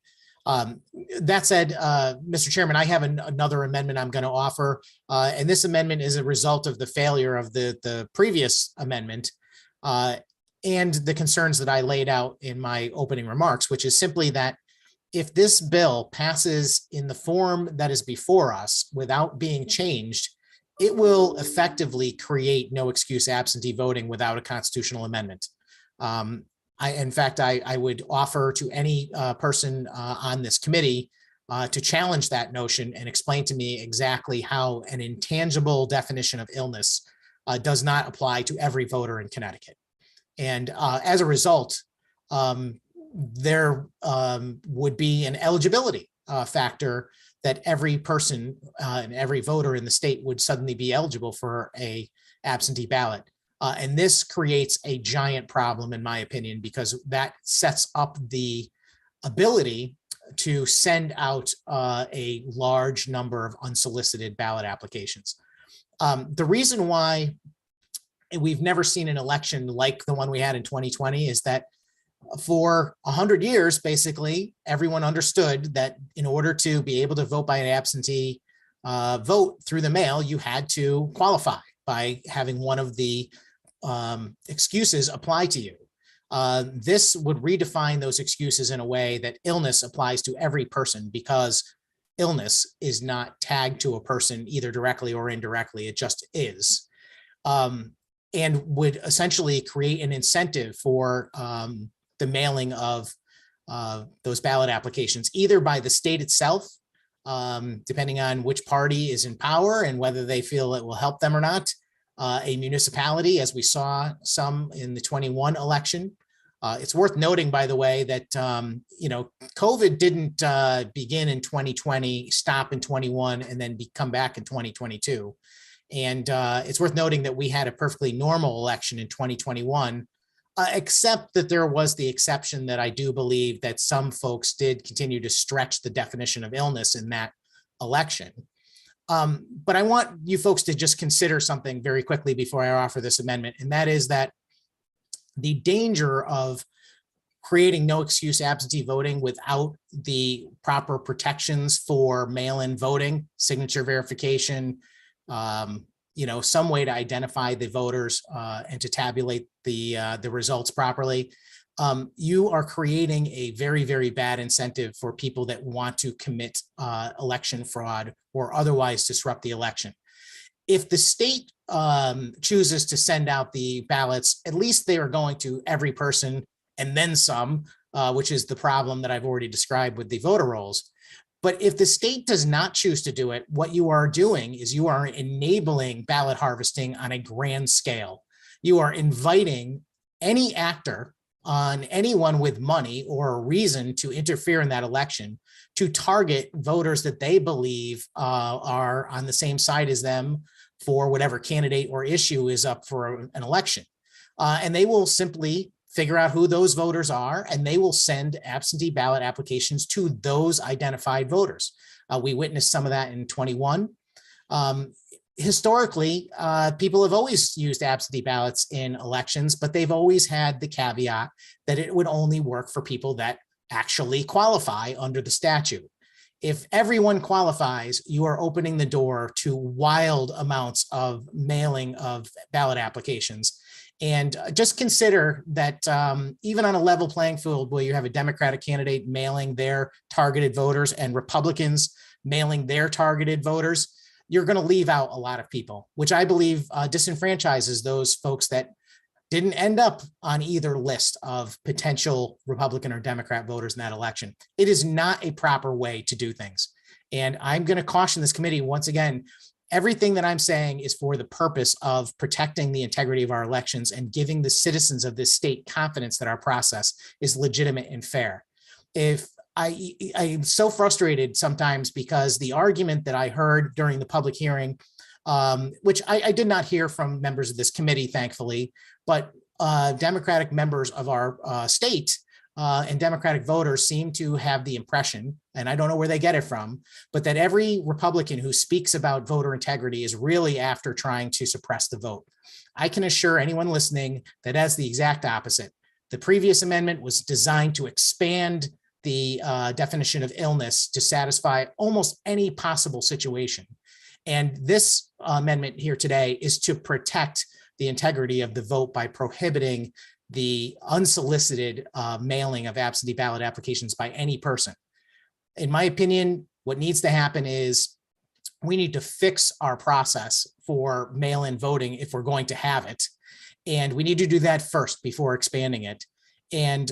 That said, Mr. Chairman, I have another amendment I'm going to offer, and this amendment is a result of the failure of the previous amendment and the concerns that I laid out in my opening remarks, which is simply that if this bill passes in the form that is before us without being changed, it will effectively create no excuse absentee voting without a constitutional amendment. In fact, I would offer to any person on this committee to challenge that notion and explain to me exactly how an intangible definition of illness does not apply to every voter in Connecticut. And as a result, there would be an eligibility factor that every person and every voter in the state would suddenly be eligible for a absentee ballot. And this creates a giant problem, in my opinion, because that sets up the ability to send out a large number of unsolicited ballot applications. The reason why we've never seen an election like the one we had in 2020 is that for 100 years, basically, everyone understood that in order to be able to vote by an absentee vote through the mail, you had to qualify by having one of the excuses apply to you. This would redefine those excuses in a way that illness applies to every person, because illness is not tagged to a person either directly or indirectly. It just is. And would essentially create an incentive for the mailing of those ballot applications, either by the state itself, depending on which party is in power and whether they feel it will help them or not, a municipality, as we saw some in the 21 election. It's worth noting, by the way, that, COVID didn't begin in 2020, stop in 21, and then come back in 2022. And it's worth noting that we had a perfectly normal election in 2021, except that there was the exception that I do believe that some folks did continue to stretch the definition of illness in that election. But I want you folks to just consider something very quickly before I offer this amendment, and that is that the danger of creating no excuse absentee voting without the proper protections for mail-in voting, signature verification, some way to identify the voters and to tabulate the results properly. You are creating a very, very bad incentive for people that want to commit election fraud or otherwise disrupt the election. If the state chooses to send out the ballots, at least they are going to every person and then some, which is the problem that I've already described with the voter rolls. But if the state does not choose to do it, what you are doing is you are enabling ballot harvesting on a grand scale. You are inviting any actor on anyone with money or a reason to interfere in that election to target voters that they believe are on the same side as them for whatever candidate or issue is up for an election. And they will simply figure out who those voters are, and they will send absentee ballot applications to those identified voters. We witnessed some of that in 21. Historically, people have always used absentee ballots in elections, but they've always had the caveat that it would only work for people that actually qualify under the statute. If everyone qualifies, you are opening the door to wild amounts of mailing of ballot applications. And just consider that even on a level playing field where you have a Democratic candidate mailing their targeted voters and Republicans mailing their targeted voters, you're going to leave out a lot of people, which I believe disenfranchises those folks that didn't end up on either list of potential Republican or Democrat voters in that election. It is not a proper way to do things. And I'm going to caution this committee once again, everything that I'm saying is for the purpose of protecting the integrity of our elections and giving the citizens of this state confidence that our process is legitimate and fair. If I'm so frustrated sometimes because the argument that I heard during the public hearing, which I did not hear from members of this committee, thankfully, but Democratic members of our state and Democratic voters seem to have the impression, and I don't know where they get it from, but that every Republican who speaks about voter integrity is really after trying to suppress the vote. I can assure anyone listening that that's the exact opposite. The previous amendment was designed to expand the definition of illness to satisfy almost any possible situation. And this amendment here today is to protect the integrity of the vote by prohibiting the unsolicited mailing of absentee ballot applications by any person. In my opinion, what needs to happen is we need to fix our process for mail-in voting if we're going to have it. And we need to do that first before expanding it. And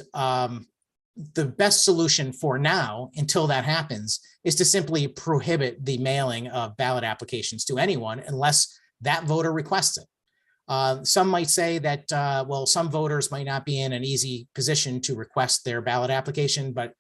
the best solution for now, until that happens, is to simply prohibit the mailing of ballot applications to anyone unless that voter requests it. Some might say that, well, some voters might not be in an easy position to request their ballot application, but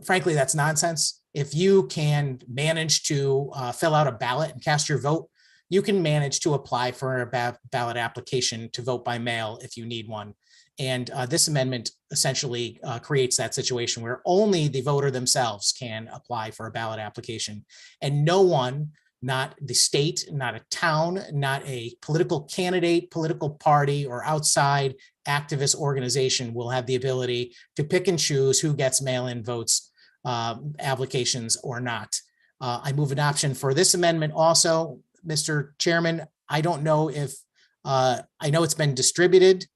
frankly, that's nonsense. If you can manage to fill out a ballot and cast your vote, you can manage to apply for a ballot application to vote by mail if you need one. And this amendment essentially creates that situation where only the voter themselves can apply for a ballot application, and no one, not the state, not a town, not a political candidate, political party, or outside activist organization will have the ability to pick and choose who gets mail-in votes applications or not. I move adoption for this amendment also, Mr. Chairman. I don't know if, I know it's been distributed.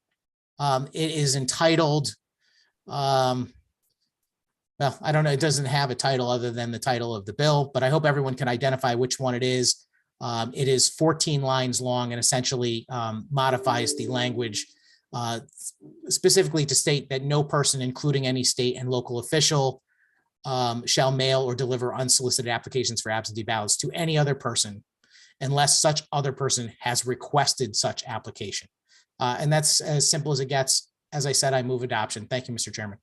It is entitled, well, I don't know, it doesn't have a title other than the title of the bill, but I hope everyone can identify which one it is. It is 14 lines long and essentially modifies the language specifically to state that no person, including any state and local official, shall mail or deliver unsolicited applications for absentee ballots to any other person unless such other person has requested such application. And that's as simple as it gets. As I said, I move adoption. Thank you, Mr. Chairman.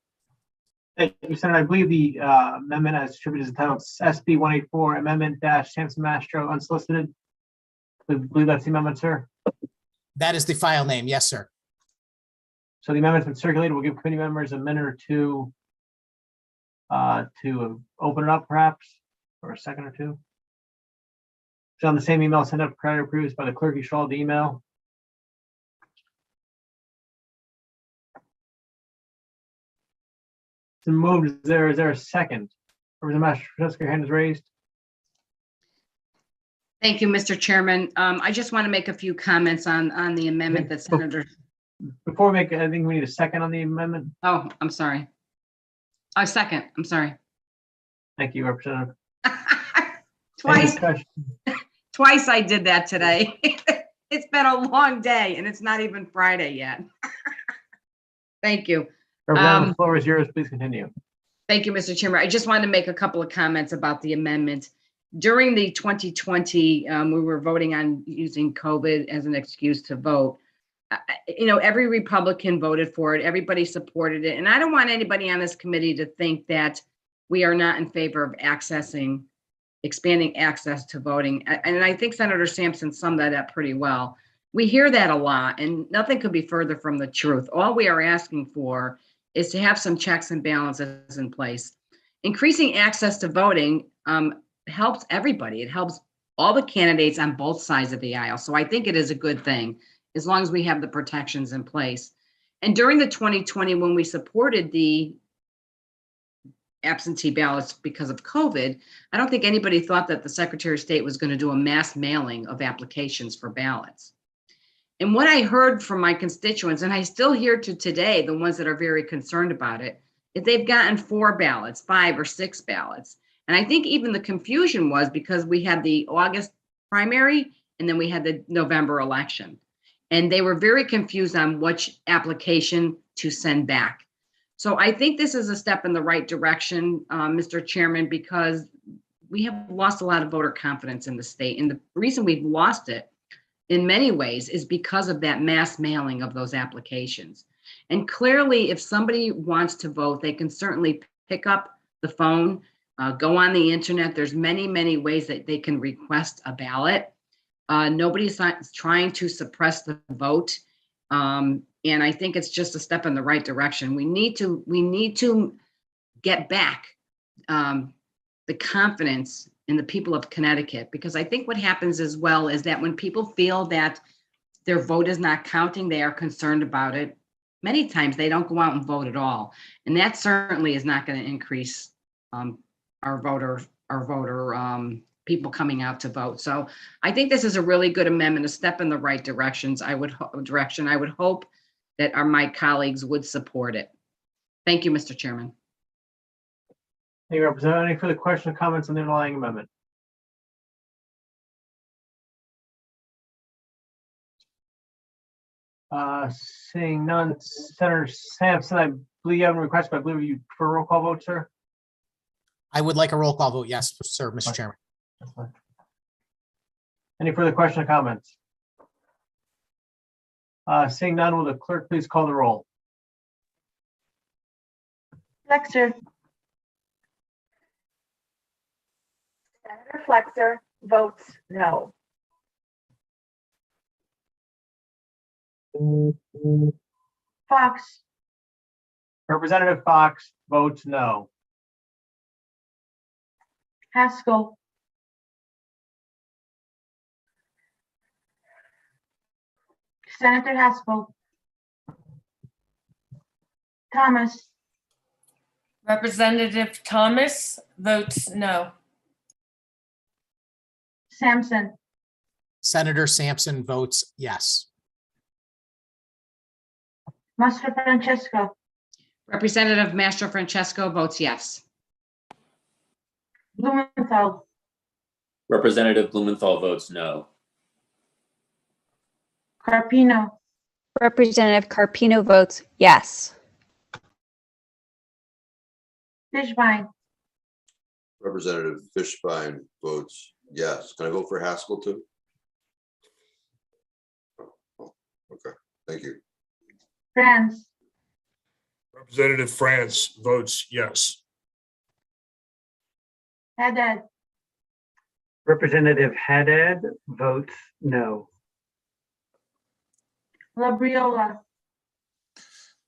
Thank you, Senator. I believe the amendment as distributed is entitled SB 184 Amendment - Sampson Mastro Unsolicited. I believe that's the amendment, sir. That is the file name. Yes, sir. So the amendment's been circulated. We'll give committee members a minute or two to open it up, perhaps, or a second or two. It's on the same email sent up prior approved by the clerk. You should all have the email. It's moved. Is there a second? Representative Mastrosky, your hand is raised. Thank you, Mr. Chairman. I just want to make a few comments on the amendment that Senator. Before we make, I think we need a second on the amendment. Oh, I'm sorry. A second. I'm sorry. Thank you, Representative. Twice I did that today. It's been a long day and it's not even Friday yet. Thank you. Representative, the floor is yours. Please continue. Thank you, Mr. Chairman. I just wanted to make a couple of comments about the amendment. During the 2020, we were voting on using COVID as an excuse to vote. You know, every Republican voted for it. Everybody supported it. And I don't want anybody on this committee to think that we are not in favor of expanding access to voting. And I think Senator Sampson summed that up pretty well. We hear that a lot, and nothing could be further from the truth. All we are asking for is to have some checks and balances in place. Increasing access to voting helps everybody. It helps all the candidates on both sides of the aisle. So I think it is a good thing as long as we have the protections in place. And during the 2020, when we supported the absentee ballots because of COVID, I don't think anybody thought that the Secretary of State was going to do a mass mailing of applications for ballots. And what I heard from my constituents, and I still hear to today, the ones that are very concerned about it, is they've gotten 4 ballots, 5 or 6 ballots. And I think even the confusion was because we had the August primary and then we had the November election. And they were very confused on which application to send back. So I think this is a step in the right direction, Mr. Chairman, because we have lost a lot of voter confidence in the state. And the reason we've lost it in many ways is because of that mass mailing of those applications. And clearly, if somebody wants to vote, they can certainly pick up the phone, go on the internet. There's many, many ways that they can request a ballot. Nobody's trying to suppress the vote. And I think it's just a step in the right direction. We need to get back the confidence in the people of Connecticut, because I think what happens as well is that when people feel that their vote is not counting, they are concerned about it. Many times they don't go out and vote at all. And that certainly is not going to increase our voter people coming out to vote. So I think this is a really good amendment, a step in the right directions. I would hope that my colleagues would support it. Thank you, Mr. Chairman. Thank you, Representative. Any further questions or comments on the underlying amendment? Seeing none, Senator Sampson, I believe you have a request, but I believe you for a roll call vote, sir. I would like a roll call vote. Yes, sir, Mr. Chairman. That's fine. Any further questions or comments? Seeing none, will the clerk please call the roll? Flexer, Senator Flexer votes no. Fox, Representative Fox votes no. Haskell, Senator Haskell, Thomas, Representative Thomas votes no. Sampson, Senator Sampson votes yes. Mastro Francesco, Representative Mastro Francesco votes yes. Blumenthal, Representative Blumenthal votes no. Carpino, Representative Carpino votes yes. Fishbein, Representative Fishbein votes yes. Can I vote for Haskell too? Oh, okay, thank you. France, Representative France votes yes. Haddad, Representative Haddad votes no. Labriola,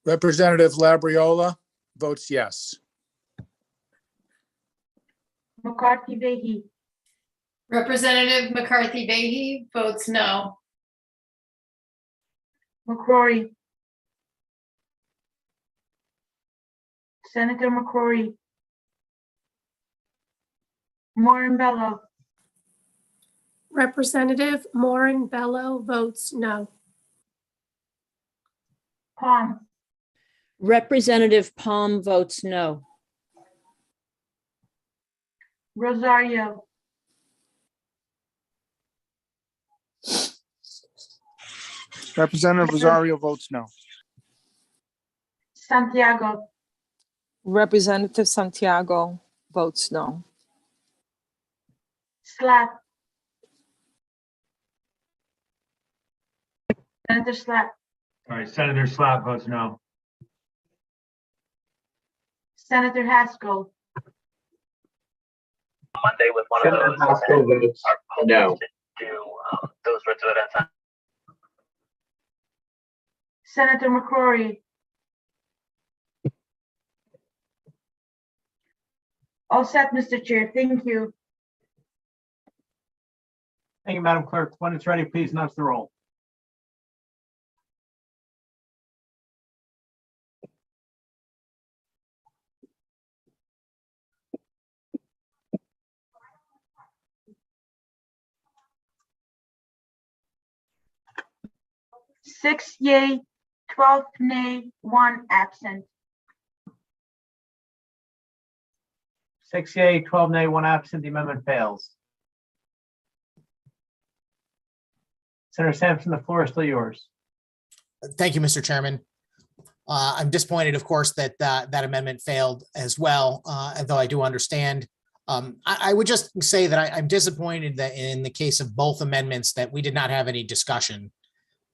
Representative Labriola votes yes. McCarthy Vehy, Representative McCarthy Vehy votes no. McCrory, Senator McCrory, Moran Bello, Representative Moran Bello votes no. Palm, Representative Palm votes no. Rosario, Representative Rosario votes no. Santiago, Representative Santiago votes no. Slack, Senator Slack, All right, Senator Slack votes no. Senator Haskell, Monday with one of those. Haskell votes no. Those residents. Senator McCrory, all set, Mr. Chair. Thank you. Thank you, Madam Clerk. When it's ready, please announce the roll. Six yea, 12 nay, 1 absent. 6 yea, 12 nay, 1 absent. The amendment fails. Senator Sampson, the floor is still yours. Thank you, Mr. Chairman. I'm disappointed, of course, that that amendment failed as well, though I do understand. I would just say that I'm disappointed that in the case of both amendments that we did not have any discussion.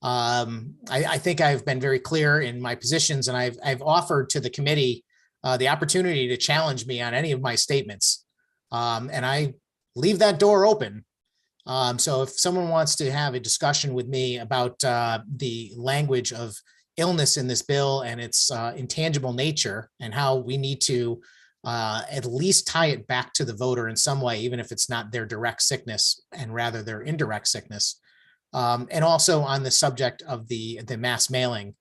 I think I've been very clear in my positions, and I've offered to the committee the opportunity to challenge me on any of my statements. And I leave that door open. So if someone wants to have a discussion with me about the language of illness in this bill and its intangible nature, and how we need to at least tie it back to the voter in some way, even if it's not their direct sickness and rather their indirect sickness. And also on the subject of the mass mailing,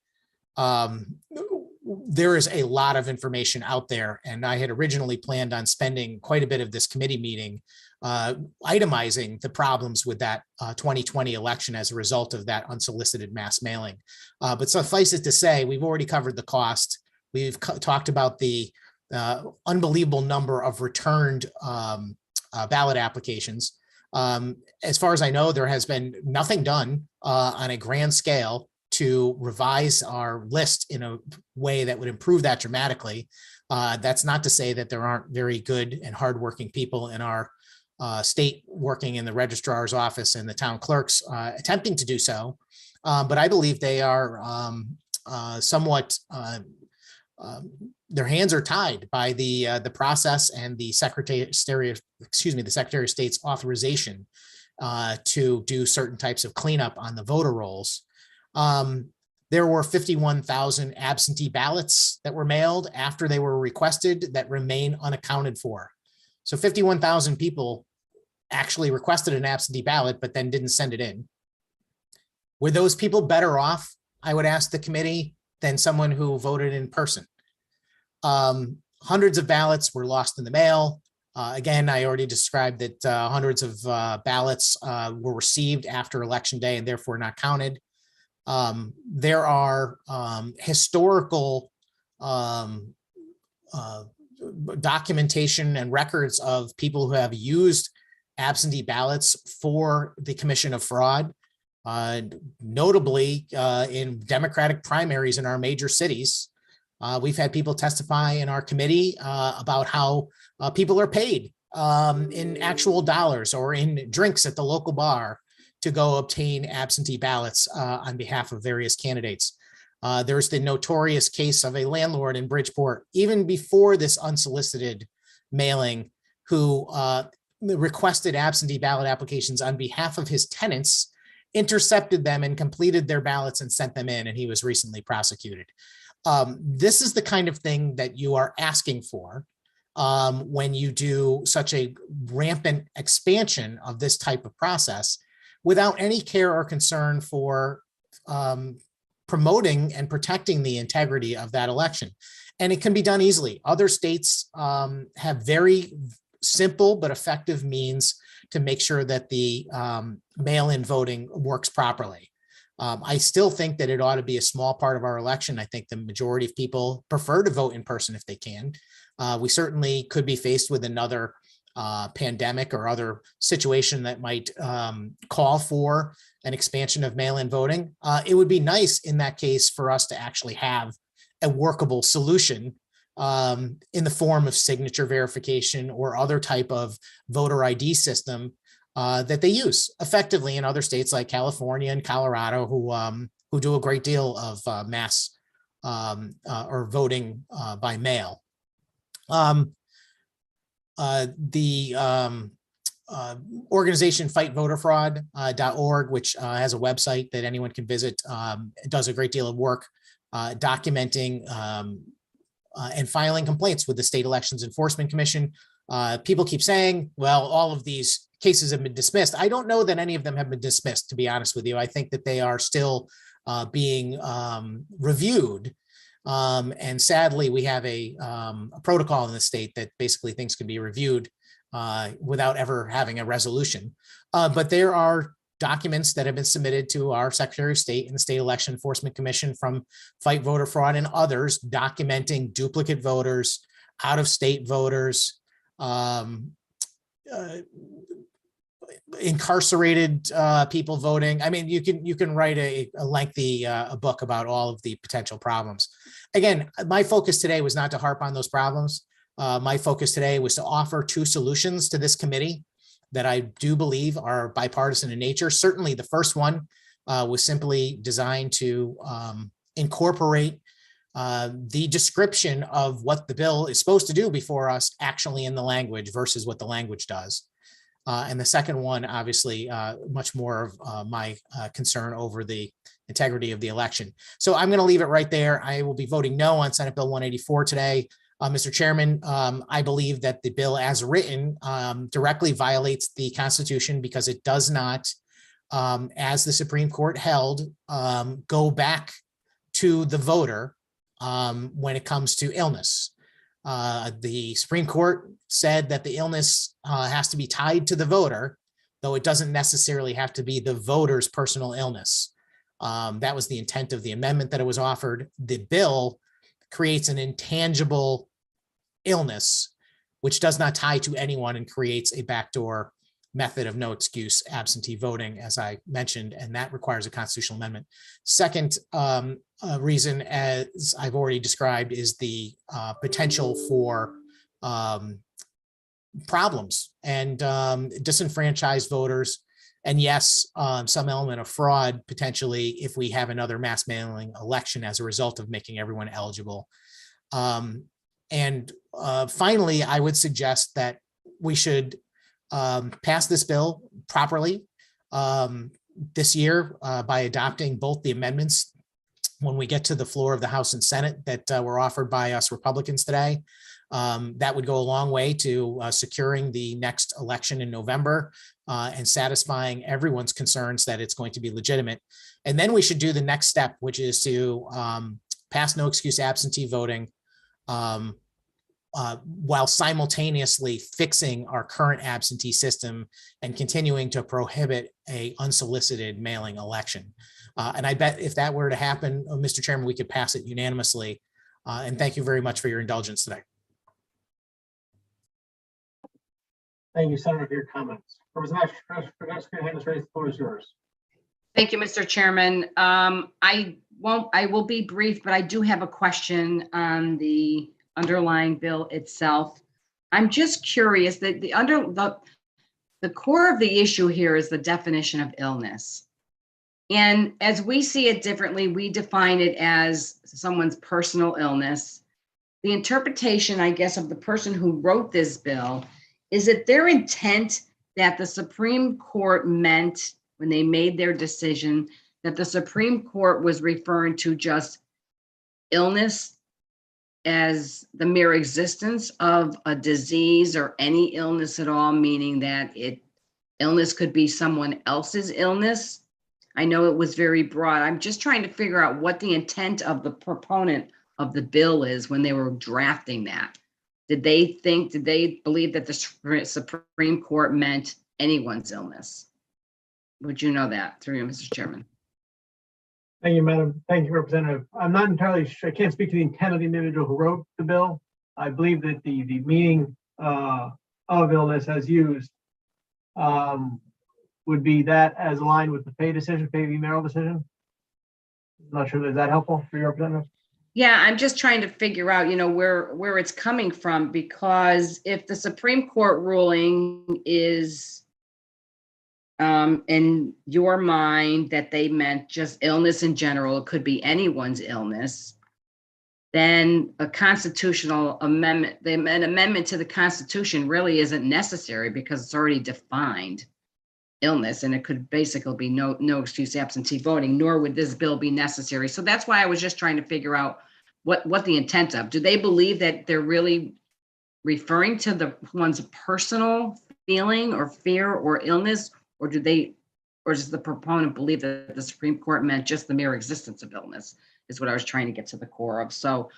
there is a lot of information out there, and I had originally planned on spending quite a bit of this committee meeting itemizing the problems with that 2020 election as a result of that unsolicited mass mailing. But suffice it to say, we've already covered the cost. We've talked about the unbelievable number of returned ballot applications. As far as I know, there has been nothing done on a grand scale to revise our list in a way that would improve that dramatically. That's not to say that there aren't very good and hardworking people in our state working in the registrar's office and the town clerks attempting to do so. But I believe they are somewhat, their hands are tied by the process and the Secretary of State's authorization to do certain types of cleanup on the voter rolls. There were 51,000 absentee ballots that were mailed after they were requested that remain unaccounted for. So 51,000 people actually requested an absentee ballot, but then didn't send it in. Were those people better off, I would ask the committee, than someone who voted in person? Hundreds of ballots were lost in the mail. Again, I already described that hundreds of ballots were received after Election Day and therefore not counted. There are historical documentation and records of people who have used absentee ballots for the commission of fraud, notably in Democratic primaries in our major cities. We've had people testify in our committee about how people are paid in actual dollars or in drinks at the local bar to go obtain absentee ballots on behalf of various candidates. There's the notorious case of a landlord in Bridgeport, even before this unsolicited mailing, who requested absentee ballot applications on behalf of his tenants, intercepted them and completed their ballots and sent them in, and he was recently prosecuted. This is the kind of thing that you are asking for when you do such a rampant expansion of this type of process without any care or concern for promoting and protecting the integrity of that election. And it can be done easily. Other states have very simple but effective means to make sure that the mail-in voting works properly. I still think that it ought to be a small part of our election. I think the majority of people prefer to vote in person if they can. We certainly could be faced with another pandemic or other situation that might call for an expansion of mail-in voting. It would be nice in that case for us to actually have a workable solution in the form of signature verification or other type of voter ID system that they use effectively in other states like California and Colorado, who do a great deal of mass or voting by mail. The organization fightvoterfraud.org, which has a website that anyone can visit, does a great deal of work documenting and filing complaints with the State Elections Enforcement Commission. People keep saying, well, all of these cases have been dismissed. I don't know that any of them have been dismissed, to be honest with you. I think that they are still being reviewed. And sadly, we have a protocol in the state that basically things can be reviewed without ever having a resolution. But there are documents that have been submitted to our Secretary of State and the State Election Enforcement Commission from Fight Voter Fraud and others documenting duplicate voters, out-of-state voters, incarcerated people voting. I mean, you can write a lengthy a book about all of the potential problems. Again, my focus today was not to harp on those problems. My focus today was to offer two solutions to this committee that I do believe are bipartisan in nature. Certainly the first one was simply designed to incorporate the description of what the bill is supposed to do before us actually in the language versus what the language does. And the second one, obviously, much more of my concern over the integrity of the election. So I'm going to leave it right there. I will be voting no on Senate Bill 184 today. Mr. Chairman, I believe that the bill as written directly violates the Constitution because it does not, as the Supreme Court held, go back to the voter when it comes to illness. The Supreme Court said that the illness has to be tied to the voter, though it doesn't necessarily have to be the voter's personal illness. That was the intent of the amendment that it was offered. The bill creates an intangible illness, which does not tie to anyone and creates a backdoor method of no excuse absentee voting, as I mentioned, and that requires a constitutional amendment. Second reason, as I've already described, is the potential for problems and disenfranchised voters. And yes, some element of fraud potentially if we have another mass mailing election as a result of making everyone eligible. And finally, I would suggest that we should pass this bill properly this year by adopting both the amendments when we get to the floor of the House and Senate that were offered by us Republicans today. That would go a long way to securing the next election in November and satisfying everyone's concerns that it's going to be legitimate. And then we should do the next step, which is to pass no excuse absentee voting while simultaneously fixing our current absentee system and continuing to prohibit a unsolicited mailing election. And I bet if that were to happen, Mr. Chairman, we could pass it unanimously. And thank you very much for your indulgence today. Thank you, Senator, for your comments. Representative hand is raised. The floor is yours. Thank you, Mr. Chairman. I will be brief, but I do have a question on the underlying bill itself. I'm just curious that the core of the issue here is the definition of illness. And as we see it differently, we define it as someone's personal illness. The interpretation, I guess, of the person who wrote this bill is it their intent that the Supreme Court meant when they made their decision that the Supreme Court was referring to just illness as the mere existence of a disease or any illness at all, meaning that illness could be someone else's illness? I know it was very broad. I'm just trying to figure out what the intent of the proponent of the bill is when they were drafting that. Did they believe that the Supreme Court meant anyone's illness? Would you know that through you, Mr. Chairman? Thank you, Madam. Thank you, Representative. I'm not entirely sure. I can't speak to the intent of the individual who wrote the bill. I believe that the meaning of illness as used would be that as aligned with the Fay decision, Fay v. Merrill decision. I'm not sure. Is that helpful for your representative? Yeah, I'm just trying to figure out, where it's coming from, because if the Supreme Court ruling is in your mind that they meant just illness in general, it could be anyone's illness, then a constitutional amendment, an amendment to the Constitution really isn't necessary because it's already defined illness, and it could basically be no excuse absentee voting, nor would this bill be necessary. So that's why I was just trying to figure out what the intent of. Do they believe that they're really referring to the one's personal feeling or fear or illness, or does the proponent believe that the Supreme Court meant just the mere existence of illness, is what I was trying to get to the core of. So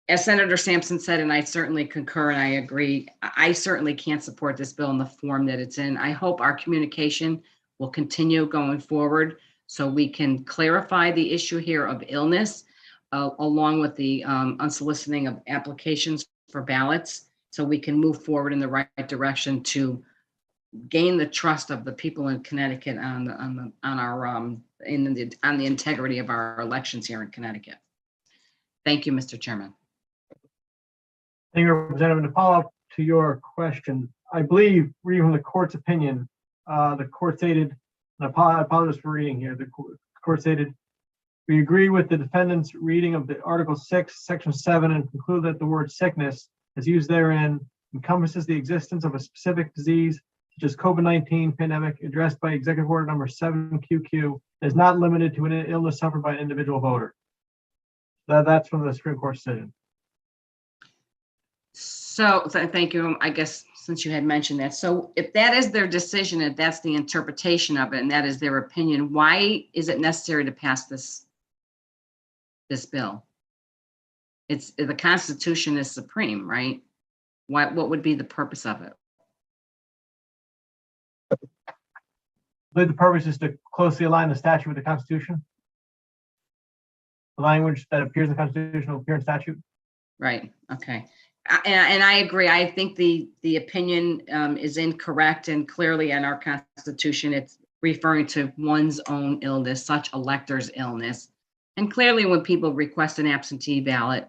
as Senator Sampson said, and I certainly concur and I agree, I certainly can't support this bill in the form that it's in. I hope our communication will continue going forward so we can clarify the issue here of illness, along with the unsoliciting of applications for ballots, so we can move forward in the right direction to gain the trust of the people in Connecticut on the integrity of our elections here in Connecticut. Thank you, Mr. Chairman. Thank you, Representative. To follow up to your question, I believe, reading from the court's opinion, the court stated, and I apologize for reading here, the court stated, we agree with the defendant's reading of the Article 6, Section 7, and conclude that the word sickness as used therein encompasses the existence of a specific disease such as COVID-19 pandemic addressed by Executive Order number 7QQ is not limited to an illness suffered by an individual voter. That's from the Supreme Court decision. So thank you. I guess since you had mentioned that, so if that is their decision, if that's the interpretation of it, and that is their opinion, why is it necessary to pass this bill? It's the Constitution is supreme, right? What would be the purpose of it? I believe the purpose is to closely align the statute with the Constitution. The language that appears in the Constitution will appear in statute. Right. Okay. And I agree. I think the opinion is incorrect, and clearly in our Constitution, it's referring to one's own illness, such elector's illness. And clearly when people request an absentee ballot,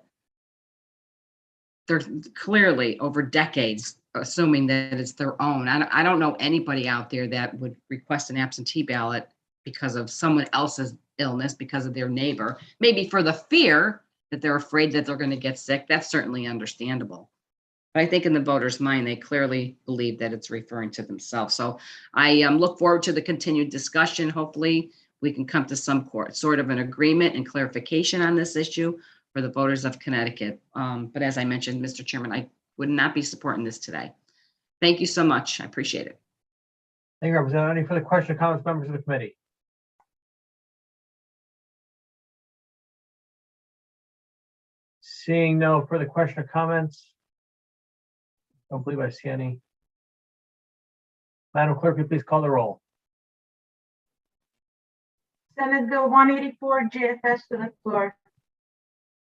they're clearly over decades assuming that it's their own. I don't know anybody out there that would request an absentee ballot because of someone else's illness, because of their neighbor, maybe for the fear that they're afraid that they're going to get sick. That's certainly understandable. But I think in the voter's mind, they clearly believe that it's referring to themselves. So I look forward to the continued discussion. Hopefully we can come to some sort of an agreement and clarification on this issue for the voters of Connecticut. But as I mentioned, Mr. Chairman, I would not be supporting this today. Thank you so much. I appreciate it. Thank you, Representative. Any further questions or comments, members of the committee? Seeing no further question or comments. Don't believe I see any. Madam Clerk, will you please call the roll? Senate Bill 184, JFS to the floor.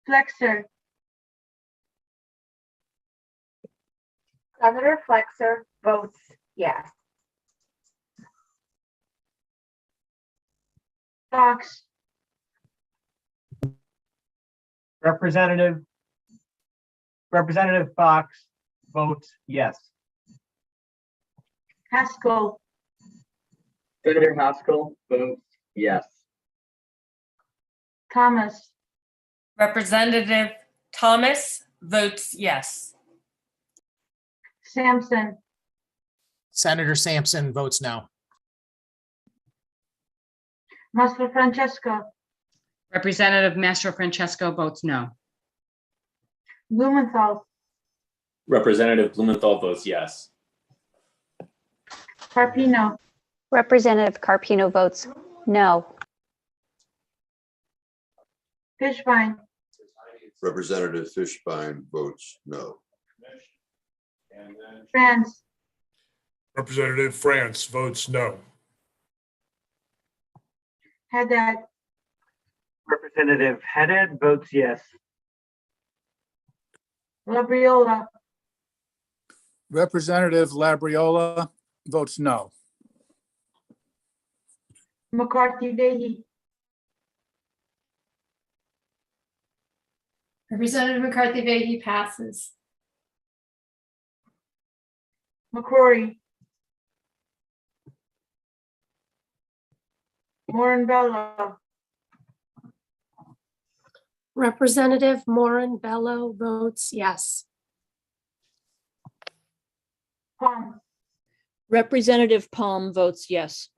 Flexer. Senator Flexer votes yes. Fox. Representative Fox votes yes. Haskell. Senator Haskell votes yes. Thomas. Representative Thomas votes yes. Sampson. Senator Sampson votes no. Mastro Francesco. Representative Mastro Francesco votes no. Blumenthal. Representative Blumenthal votes yes. Carpino. Representative Carpino votes no. Fishbein. Representative Fishbein votes no. France. Representative France votes no. Haddad. Representative Haddad votes yes. Labriola. Representative Labriola votes no. McCarthy Vehy. Representative McCarthy Vehy passes. McCrory. Moran Bello. Representative Moran Bello votes yes. Palm. Representative Palm votes yes.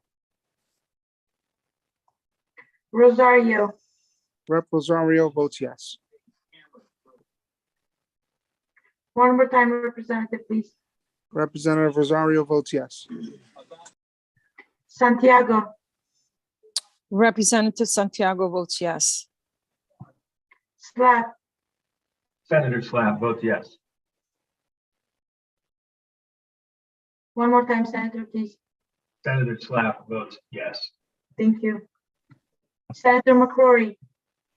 Rosario. Rep. Rosario votes yes. One more time, Representative, please. Representative Rosario votes yes. Santiago. Representative Santiago votes yes. Slack. Senator Slab votes yes. One more time, Senator, please. Senator Slab votes yes. Thank you. Senator McCrory.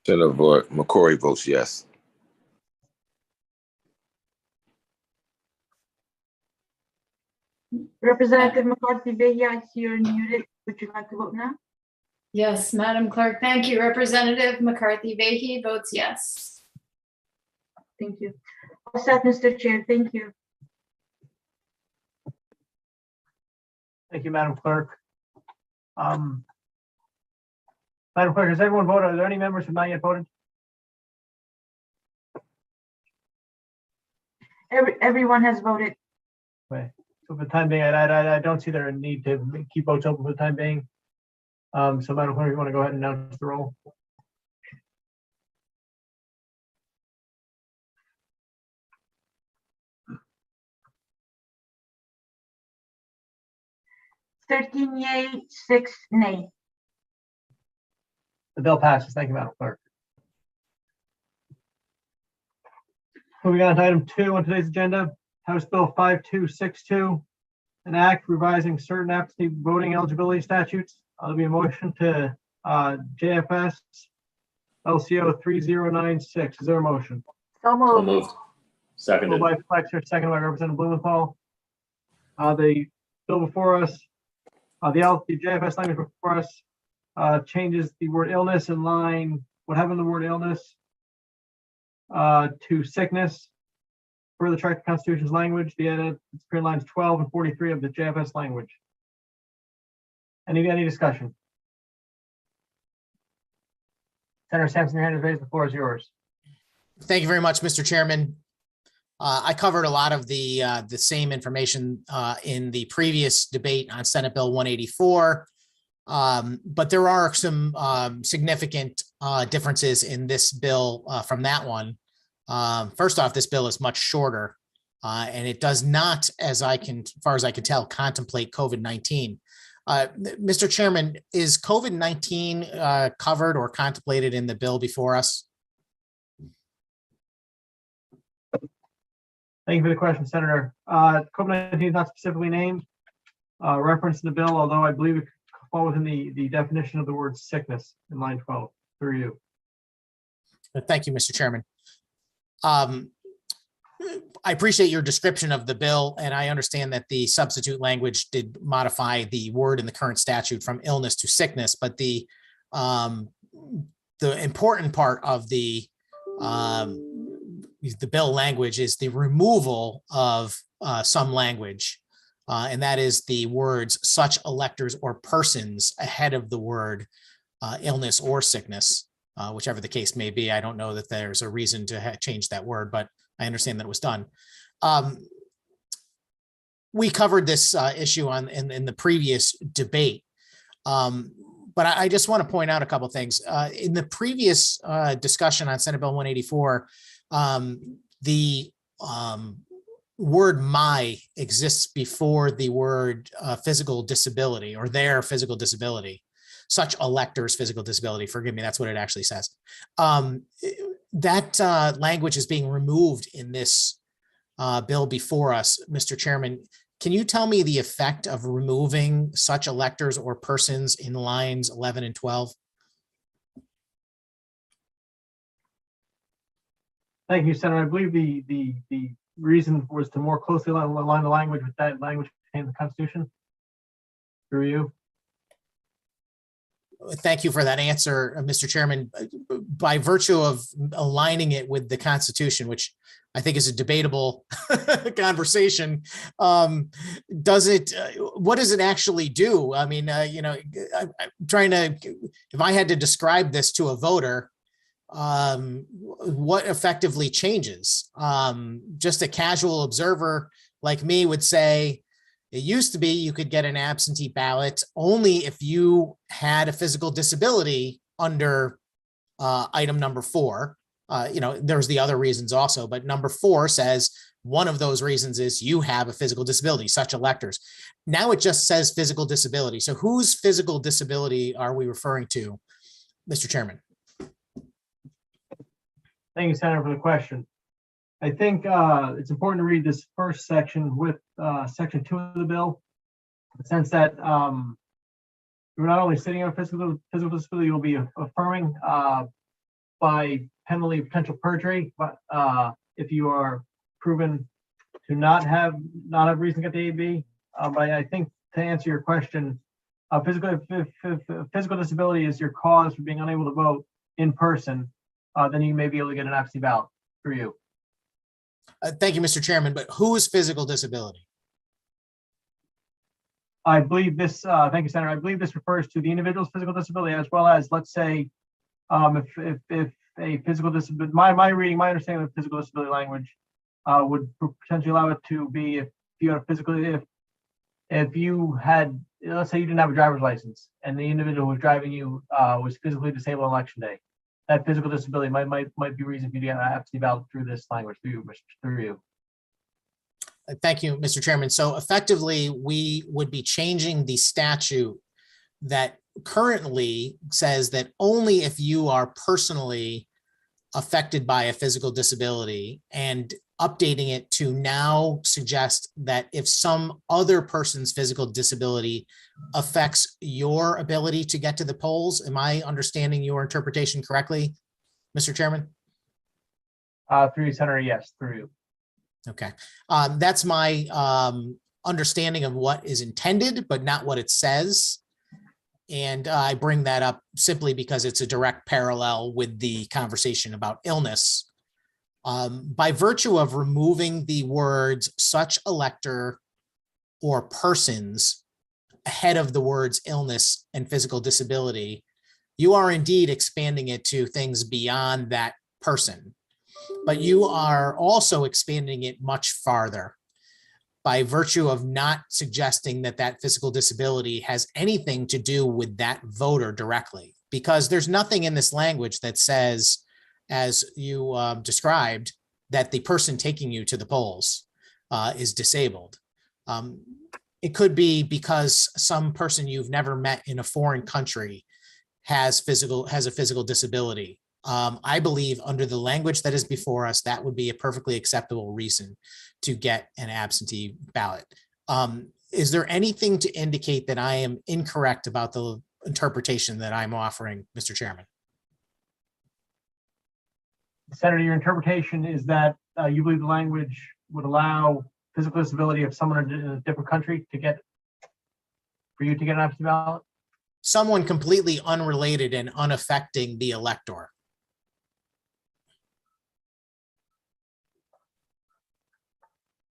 Senator McCrory votes yes. Representative McCarthy Vehy, I see you're muted. Would you like to vote now? Yes, Madam Clerk, thank you. Representative McCarthy Vehy votes yes. Thank you. All set, Mr. Chair. Thank you. Thank you, Madam Clerk. Madam Clerk, has everyone voted? Are there any members who have not yet voted? Everyone has voted. So for the time being, I don't see there a need to keep votes open for the time being. So Madam Clerk, you want to go ahead and announce the roll? Thirteen yay, 6 nay. The bill passes. Thank you, Madam Clerk. Moving on to item 2 on today's agenda, House Bill 5262, an act revising certain absentee voting eligibility statutes. There'll be a motion to JFS LCO 3096. Is there a motion? So So moved. moved. Moved Seconded. by Flexer, second by Representative Blumenthal. The bill before us, the JFS language before us changes the word illness in line, what happened to the word illness to sickness. Further track the Constitution's language, the edit, it's in lines 12 and 43 of the JFS language. Any discussion? Senator Sampson, your hand is raised. The floor is yours. Thank you very much, Mr. Chairman. I covered a lot of the same information in the previous debate on Senate Bill 184. But there are some significant differences in this bill from that one. First off, this bill is much shorter, and it does not, as far as I can tell, contemplate COVID-19. Mr. Chairman, is COVID-19 covered or contemplated in the bill before us? Thank you for the question, Senator. COVID-19 is not specifically named, referenced in the bill, although I believe it could fall within the definition of the word sickness in line 12. Through you. Thank you, Mr. Chairman. I appreciate your description of the bill, and I understand that the substitute language did modify the word in the current statute from illness to sickness, but the important part of the bill language is the removal of some language, and that is the words such electors or persons ahead of the word illness or sickness, whichever the case may be. I don't know that there's a reason to change that word, but I understand that it was done. We covered this issue in the previous debate, but I just want to point out a couple of things. In the previous discussion on Senate Bill 184, the word "my" exists before the word physical disability or their physical disability. Such electors' physical disability. Forgive me, that's what it actually says. That language is being removed in this bill before us, Mr. Chairman. Can you tell me the effect of removing such electors or persons in lines 11 and 12? Thank you, Senator. I believe the reason was to more closely align the language with that language contained in the Constitution. Through you. Thank you for that answer, Mr. Chairman. By virtue of aligning it with the Constitution, which I think is a debatable conversation, what does it actually do? I mean, I'm trying to, if I had to describe this to a voter, what effectively changes? Just a casual observer like me would say, it used to be you could get an absentee ballot only if you had a physical disability under item number 4. There's the other reasons also, but number 4 says one of those reasons is you have a physical disability, such electors. Now it just says physical disability. So whose physical disability are we referring to, Mr. Chairman? Thank you, Senator, for the question. I think it's important to read this first section with section 2 of the bill, in the sense that you're not only sitting on physical disability, you'll be affirming by penalty of potential perjury, but if you are proven to not have reason to get the AB. But I think to answer your question, physical disability is your cause for being unable to vote in person, then you may be able to get an absentee ballot for you. Thank you, Mr. Chairman, but whose physical disability? I believe this, thank you, Senator. I believe this refers to the individual's physical disability, as well as, let's say, if a physical disability, my understanding of physical disability language would potentially allow it to be if you had a physical, if you had, let's say you didn't have a driver's license and the individual who was driving you was physically disabled on election day. That physical disability might be reason for you to get an absentee ballot through this language, through you. Thank you, Mr. Chairman. So effectively, we would be changing the statute that currently says that only if you are personally affected by a physical disability, and updating it to now suggest that if some other person's physical disability affects your ability to get to the polls. Am I understanding your interpretation correctly, Mr. Chairman? Through you, Senator, yes, through you. Okay, that's my understanding of what is intended, but not what it says. And I bring that up simply because it's a direct parallel with the conversation about illness. By virtue of removing the words such elector or persons ahead of the words illness and physical disability, you are indeed expanding it to things beyond that person. But you are also expanding it much farther by virtue of not suggesting that that physical disability has anything to do with that voter directly, because there's nothing in this language that says, as you described, that the person taking you to the polls is disabled. It could be because some person you've never met in a foreign country has a physical disability. I believe under the language that is before us, that would be a perfectly acceptable reason to get an absentee ballot. Is there anything to indicate that I am incorrect about the interpretation that I'm offering, Mr. Chairman? Senator, your interpretation is that you believe the language would allow physical disability of someone in a different country for you to get an absentee ballot? Someone completely unrelated and unaffecting the elector.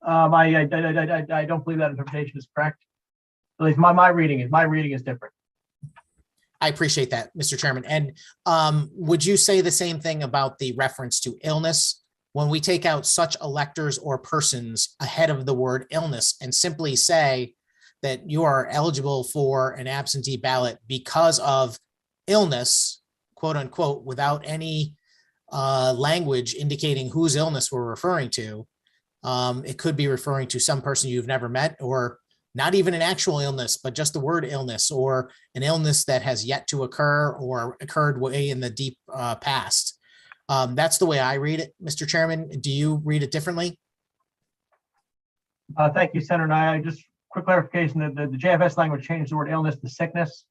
I don't believe that interpretation is correct. At least my reading is different. I appreciate that, Mr. Chairman. And would you say the same thing about the reference to illness? When we take out such electors or persons ahead of the word illness and simply say that you are eligible for an absentee ballot because of illness, quote unquote, without any language indicating whose illness we're referring to, it could be referring to some person you've never met, or not even an actual illness, but just the word illness, or an illness that has yet to occur or occurred way in the deep past. That's the way I read it, Mr. Chairman. Do you read it differently? Thank you, Senator. And I just quick clarification that the JFS language changed the word illness to sickness.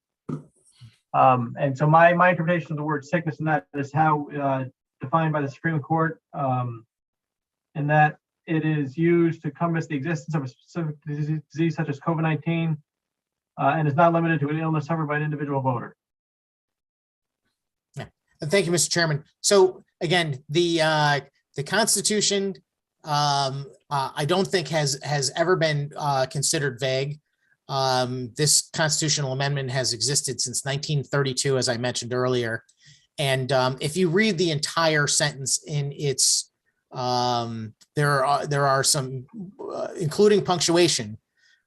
And so my interpretation of the word sickness and that is how defined by the Supreme Court, and that it is used to compass the existence of a specific disease such as COVID-19 and is not limited to an illness suffered by an individual voter. Yeah. Thank you, Mr. Chairman. So again, the Constitution, I don't think has ever been considered vague. This constitutional amendment has existed since 1932, as I mentioned earlier. And if you read the entire sentence in its there are some, including punctuation.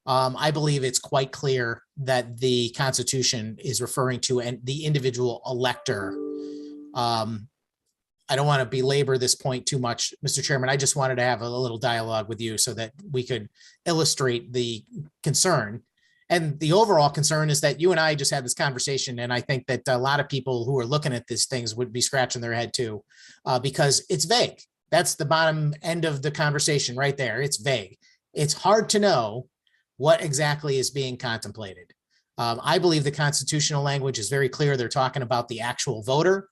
I believe it's quite clear that the Constitution is referring to the individual elector. I don't want to belabor this point too much, Mr. Chairman. I just wanted to have a little dialogue with you so that we could illustrate the concern. And the overall concern is that you and I just had this conversation, and I think that a lot of people who are looking at these things would be scratching their head too, because it's vague. That's the bottom end of the conversation right there. It's vague. It's hard to know what exactly is being contemplated. I believe the constitutional language is very clear. They're talking about the actual voter.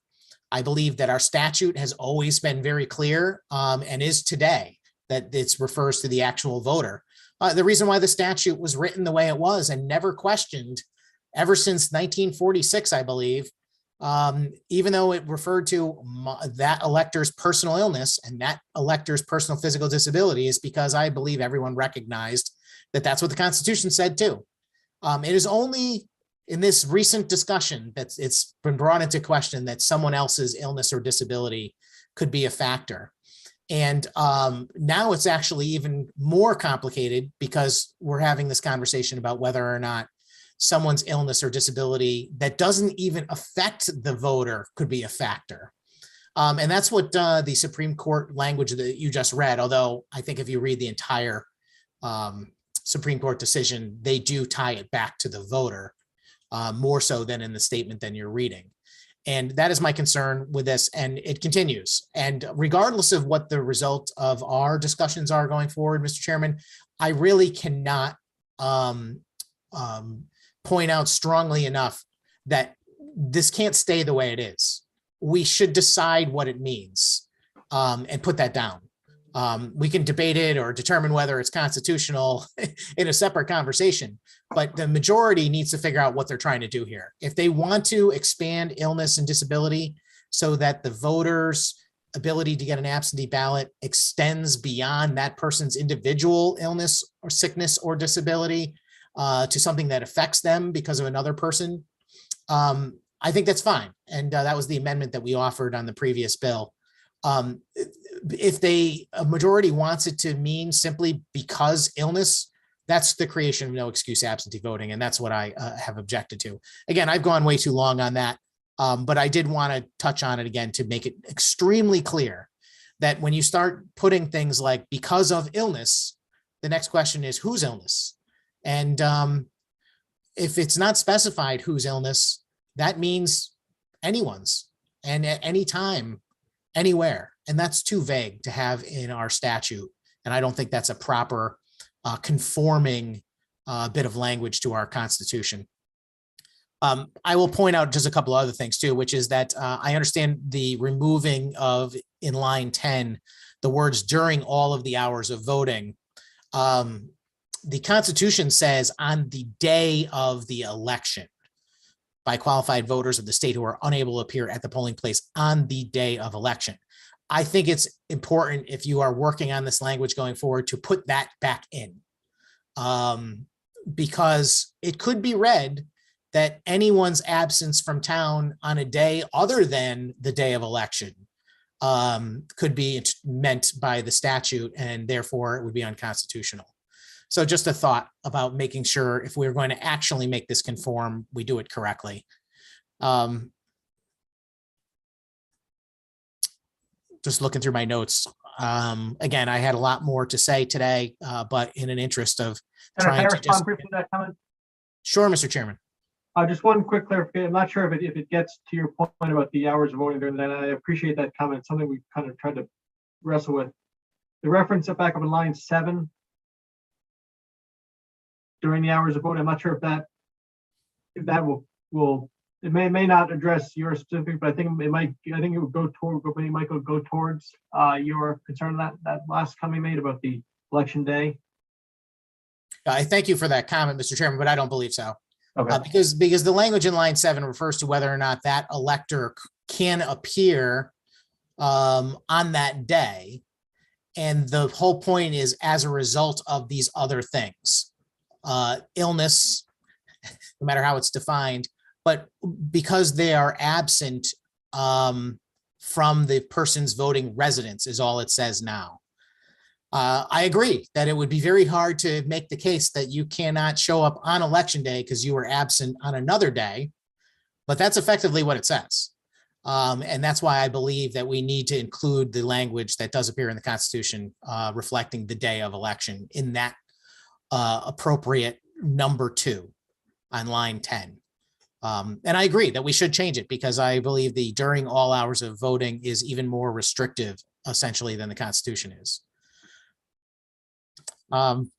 I believe that our statute has always been very clear and is today that it refers to the actual voter. The reason why the statute was written the way it was and never questioned ever since 1946, I believe, even though it referred to that elector's personal illness and that elector's personal physical disability, is because I believe everyone recognized that that's what the Constitution said too. It is only in this recent discussion that it's been brought into question that someone else's illness or disability could be a factor. And now it's actually even more complicated because we're having this conversation about whether or not someone's illness or disability that doesn't even affect the voter could be a factor. And that's what the Supreme Court language that you just read, although I think if you read the entire Supreme Court decision, they do tie it back to the voter more so than in the statement than you're reading. And that is my concern with this, and it continues. And regardless of what the result of our discussions are going forward, Mr. Chairman, I really cannot point out strongly enough that this can't stay the way it is. We should decide what it means and put that down. We can debate it or determine whether it's constitutional in a separate conversation, but the majority needs to figure out what they're trying to do here. If they want to expand illness and disability so that the voters' ability to get an absentee ballot extends beyond that person's individual illness or sickness or disability to something that affects them because of another person, I think that's fine. And that was the amendment that we offered on the previous bill. If a majority wants it to mean simply because illness, that's the creation of no excuse absentee voting. And that's what I have objected to. Again, I've gone way too long on that, but I did want to touch on it again to make it extremely clear that when you start putting things like because of illness, the next question is whose illness? And if it's not specified whose illness, that means anyone's and at any time, anywhere. And that's too vague to have in our statute. And I don't think that's a proper conforming bit of language to our Constitution. I will point out just a couple other things too, which is that I understand the removing of in line 10, the words during all of the hours of voting. The Constitution says on the day of the election by qualified voters of the state who are unable to appear at the polling place on the day of election. I think it's important if you are working on this language going forward to put that back in because it could be read that anyone's absence from town on a day other than the day of election could be meant by the statute and therefore it would be unconstitutional. So just a thought about making sure if we're going to actually make this conform, we do it correctly. Just looking through my notes. Again, I had a lot more to say today, but in an interest of trying to just. Sure, Mr. Chairman. Just one quick clarification. I'm not sure if it gets to your point about the hours of voting during that. I appreciate that comment. It's something we kind of tried to wrestle with. The reference back up in line 7 during the hours of voting. I'm not sure if that will it may not address your specific, but I think it might. I think it would go toward. It might go towards your concern that last comment made about the election day. I thank you for that comment, Mr. Chairman, but I don't believe so. Okay. Because the language in line 7 refers to whether or not that elector can appear on that day, and the whole point is as a result of these other things, illness, no matter how it's defined. But because they are absent from the person's voting residence is all it says now. I agree that it would be very hard to make the case that you cannot show up on election day because you were absent on another day, but that's effectively what it says. And that's why I believe that we need to include the language that does appear in the Constitution reflecting the day of election in that appropriate number 2 on line 10. And I agree that we should change it because I believe the during all hours of voting is even more restrictive essentially than the Constitution is. And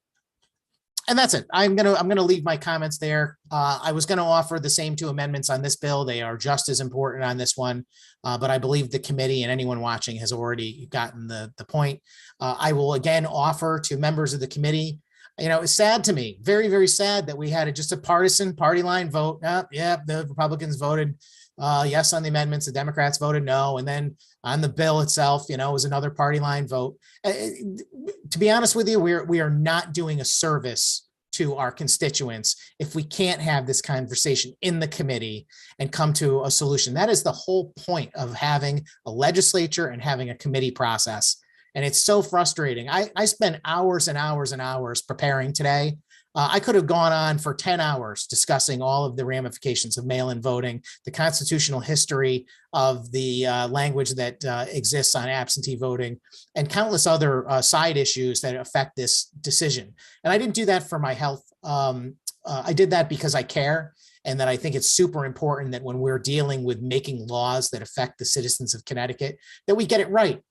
that's it. I'm gonna leave my comments there. I was gonna offer the same 2 amendments on this bill. They are just as important on this one, but I believe the committee and anyone watching has already gotten the point. I will again offer to members of the committee. You know, it's sad to me, very, very sad that we had just a partisan party line vote. Yeah, the Republicans voted yes on the amendments, the Democrats voted no, and then on the bill itself, you know, it was another party line vote. To be honest with you, we are not doing a service to our constituents if we can't have this conversation in the committee and come to a solution. That is the whole point of having a legislature and having a committee process. And it's so frustrating. I spent hours and hours and hours preparing today. I could have gone on for 10 hours discussing all of the ramifications of mail-in voting, the constitutional history of the language that exists on absentee voting, and countless other side issues that affect this decision. And I didn't do that for my health. I did that because I care, and that I think it's super important that when we're dealing with making laws that affect the citizens of Connecticut, that we get it right.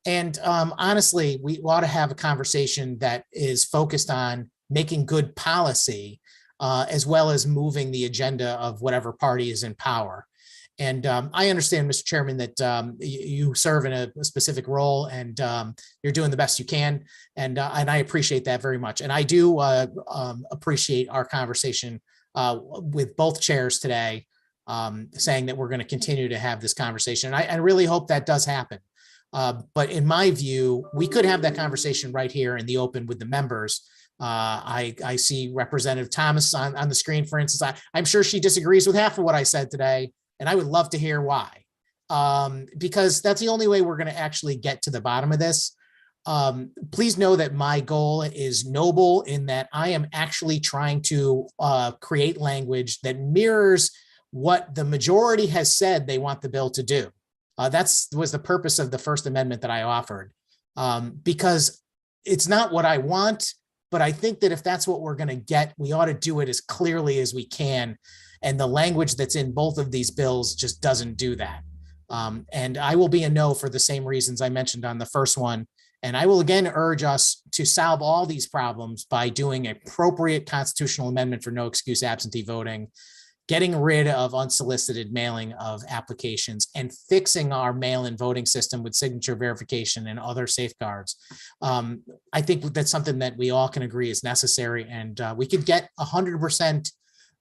And honestly, we ought to have a conversation that is focused on making good policy, as well as moving the agenda of whatever party is in power. And I understand, Mr. Chairman, that you serve in a specific role, and you're doing the best you can. And I appreciate that very much. And I do appreciate our conversation with both chairs today, saying that we're going to continue to have this conversation. And I really hope that does happen. But in my view, we could have that conversation right here in the open with the members. I see Representative Thomas on the screen, for instance. I'm sure she disagrees with half of what I said today, and I would love to hear why, because that's the only way we're going to actually get to the bottom of this. Please know that my goal is noble in that I am actually trying to create language that mirrors what the majority has said they want the bill to do. That was the purpose of the First Amendment that I offered, because it's not what I want. But I think that if that's what we're going to get, we ought to do it as clearly as we can. And the language that's in both of these bills just doesn't do that. And I will be a no for the same reasons I mentioned on the first one. And I will again urge us to solve all these problems by doing an appropriate constitutional amendment for no excuse absentee voting, getting rid of unsolicited mailing of applications, and fixing our mail-in voting system with signature verification and other safeguards. I think that's something that we all can agree is necessary, and we could get 100%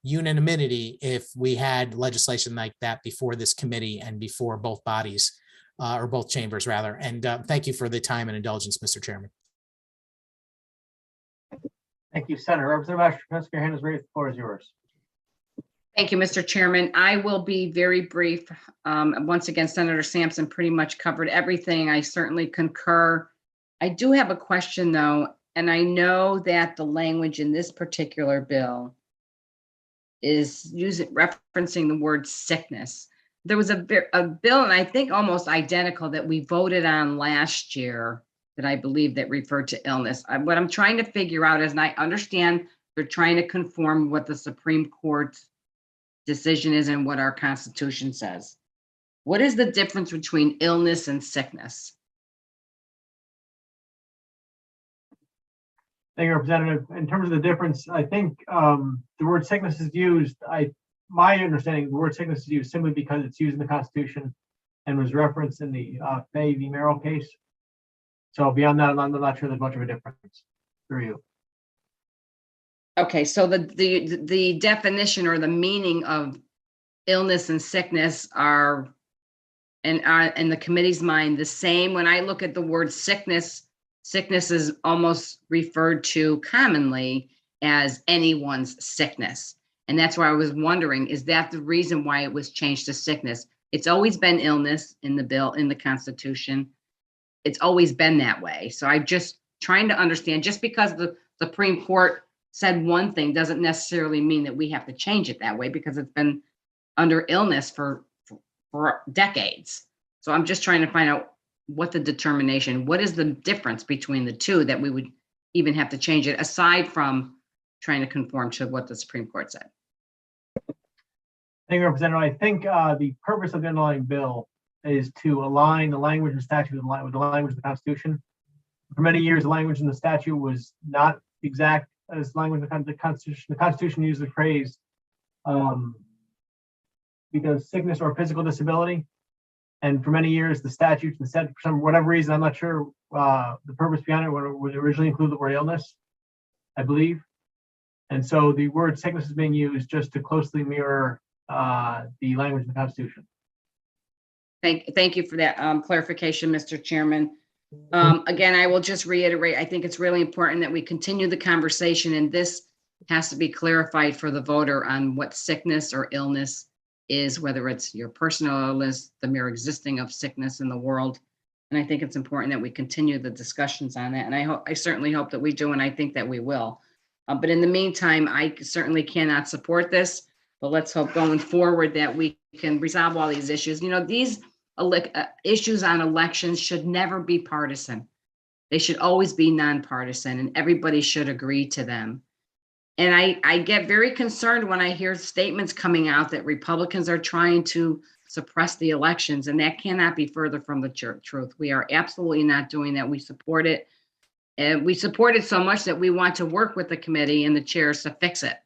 unanimity if we had legislation like that before this committee and before both bodies, or both chambers rather. And thank you for the time and indulgence, Mr. Chairman. Thank you, Senator. Representative Ashton, your hand is raised. The floor is yours. Thank you, Mr. Chairman. I will be very brief. Once again, Senator Sampson pretty much covered everything. I certainly concur. I do have a question though, and I know that the language in this particular bill is referencing the word sickness. There was a bill, and I think almost identical, that we voted on last year that I believe that referred to illness. What I'm trying to figure out is, and I understand they're trying to conform what the Supreme Court's decision is and what our Constitution says. What is the difference between illness and sickness? Thank you, Representative. In terms of the difference, I think the word sickness is used. My understanding, the word sickness is used simply because it's used in the Constitution and was referenced in the Fay v. Merrill case. So beyond that, I'm not sure there's much of a difference for you. Okay, so the definition or the meaning of illness and sickness are in the committee's mind the same. When I look at the word sickness, sickness is almost referred to commonly as anyone's sickness. And that's why I was wondering, is that the reason why it was changed to sickness? It's always been illness in the bill, in the Constitution. It's always been that way. So I'm just trying to understand, just because the Supreme Court said one thing doesn't necessarily mean that we have to change it that way, because it's been under illness for decades. So I'm just trying to find out what the determination, what is the difference between the two that we would even have to change it, aside from trying to conform to what the Supreme Court said. Thank you, Representative. I think the purpose of the underlying bill is to align the language in the statute with the language of the Constitution. For many years, the language in the statute was not exact as language of the Constitution. The Constitution used the phrase because sickness or physical disability. And for many years, the statutes instead, for whatever reason, I'm not sure the purpose behind it, would originally include the word illness, I believe. And so the word sickness is being used just to closely mirror the language of the Constitution. Thank you for that clarification, Mr. Chairman. Again, I will just reiterate, I think it's really important that we continue the conversation, and this has to be clarified for the voter on what sickness or illness is, whether it's your personal illness, the mere existing of sickness in the world. And I think it's important that we continue the discussions on that. And I certainly hope that we do, and I think that we will. But in the meantime, I certainly cannot support this, but let's hope going forward that we can resolve all these issues. You know, these issues on elections should never be partisan. They should always be nonpartisan, and everybody should agree to them. And I get very concerned when I hear statements coming out that Republicans are trying to suppress the elections, and that cannot be further from the truth. We are absolutely not doing that. We support it. And we support it so much that we want to work with the committee and the chairs to fix it.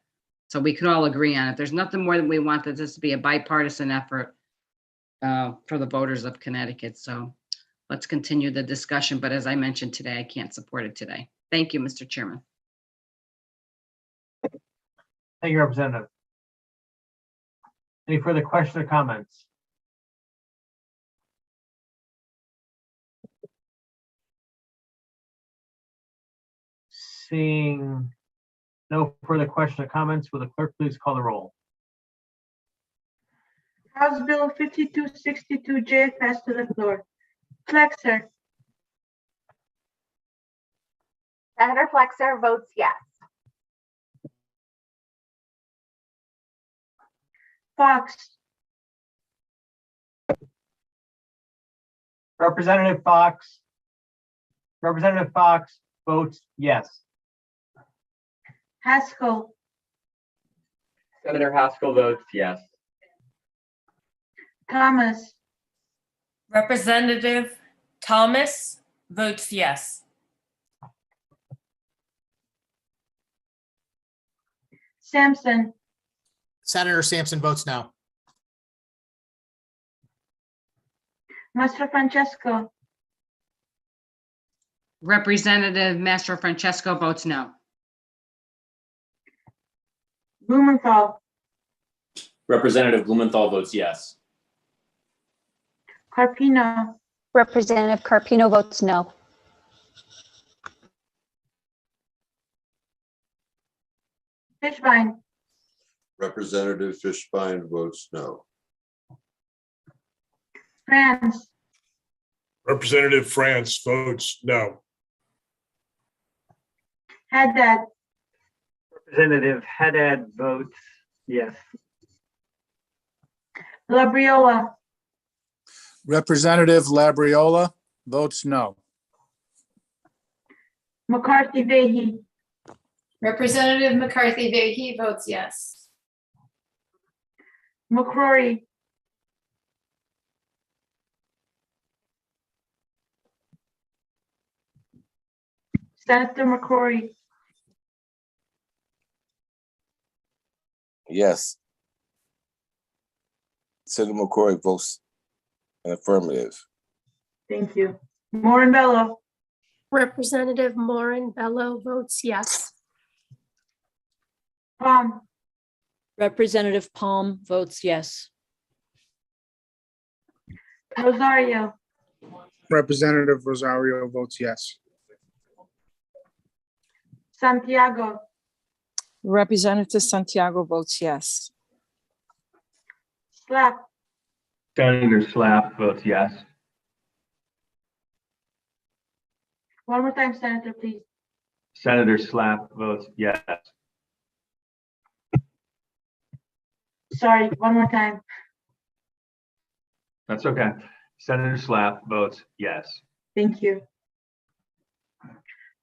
So we can all agree on it. There's nothing more than we want that this to be a bipartisan effort for the voters of Connecticut. So let's continue the discussion. But as I mentioned today, I can't support it today. Thank you, Mr. Chairman. Thank you, Representative. Any further questions or comments? Seeing no further questions or comments, will the clerk please call the roll? House Bill 5262J passed to the floor. Flexer, Senator Flexer votes yes. Fox, Representative Fox votes yes. Haskell, Senator Haskell votes yes. Thomas, Representative Thomas votes yes. Sampson, Senator Sampson votes no. Mastro Francesco, Representative Mastro Francesco votes no. Blumenthal, Representative Blumenthal votes yes. Carpino, Representative Carpino votes no. Fishbein, Representative Fishbein votes no. France, Representative France votes no. Haddad, Representative Haddad votes yes. Labriola, Representative Labriola votes no. McCarthy Vehy, Representative McCarthy Vahey votes yes. McCrory, Senator McCrory, Yes. Senator McCoy votes an affirmative. thank you. Morin Bello, Representative Morin Bello votes yes. Palm, Representative Palm votes yes. Rosario, Representative Rosario votes yes. Santiago, Representative Santiago votes yes. Slack, Senator Slapp votes yes. one more time, Senator, please. Senator Slapp votes yes. Sorry, one more time. That's okay. Senator Slapp votes yes. Thank you.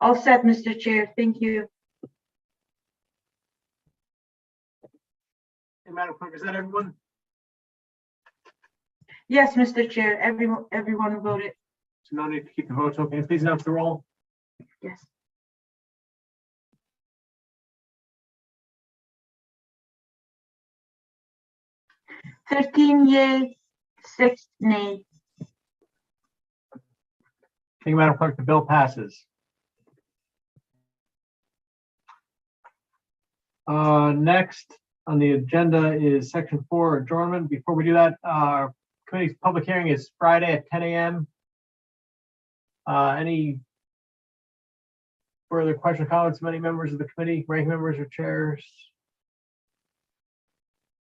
All set, Mr. Chair. Thank you. Hey, Madam Clerk, is that everyone? Yes, Mr. Chair, everyone voted. So no need to keep the votes open. Please announce the roll. Yes. Thirteen yea, 6 nay. Thank you, Madam Clerk. The bill passes. Next on the agenda is section 4 adjournment. Before we do that, our committee's public hearing is Friday at 10 a.m. Any further questions, comments from any members of the committee, ranking members or chairs?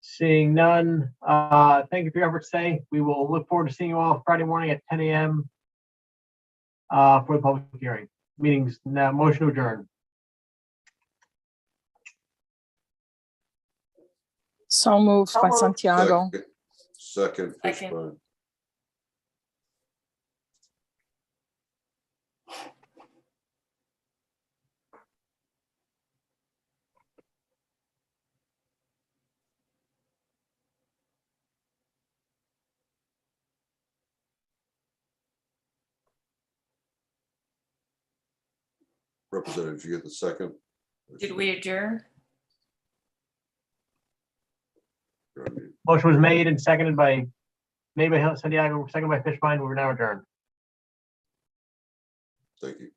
Seeing none, thank you for your efforts today. We will look forward to seeing you all Friday morning at 10 a.m. for the public hearing. Meetings now, motion to adjourn. So moved by moved. Santiago. Second, Second. Fishbein. Representative, did you get the second? Did we adjourn? Motion was made and seconded by Santiago, seconded by Fishbein. We're now adjourned. Thank you.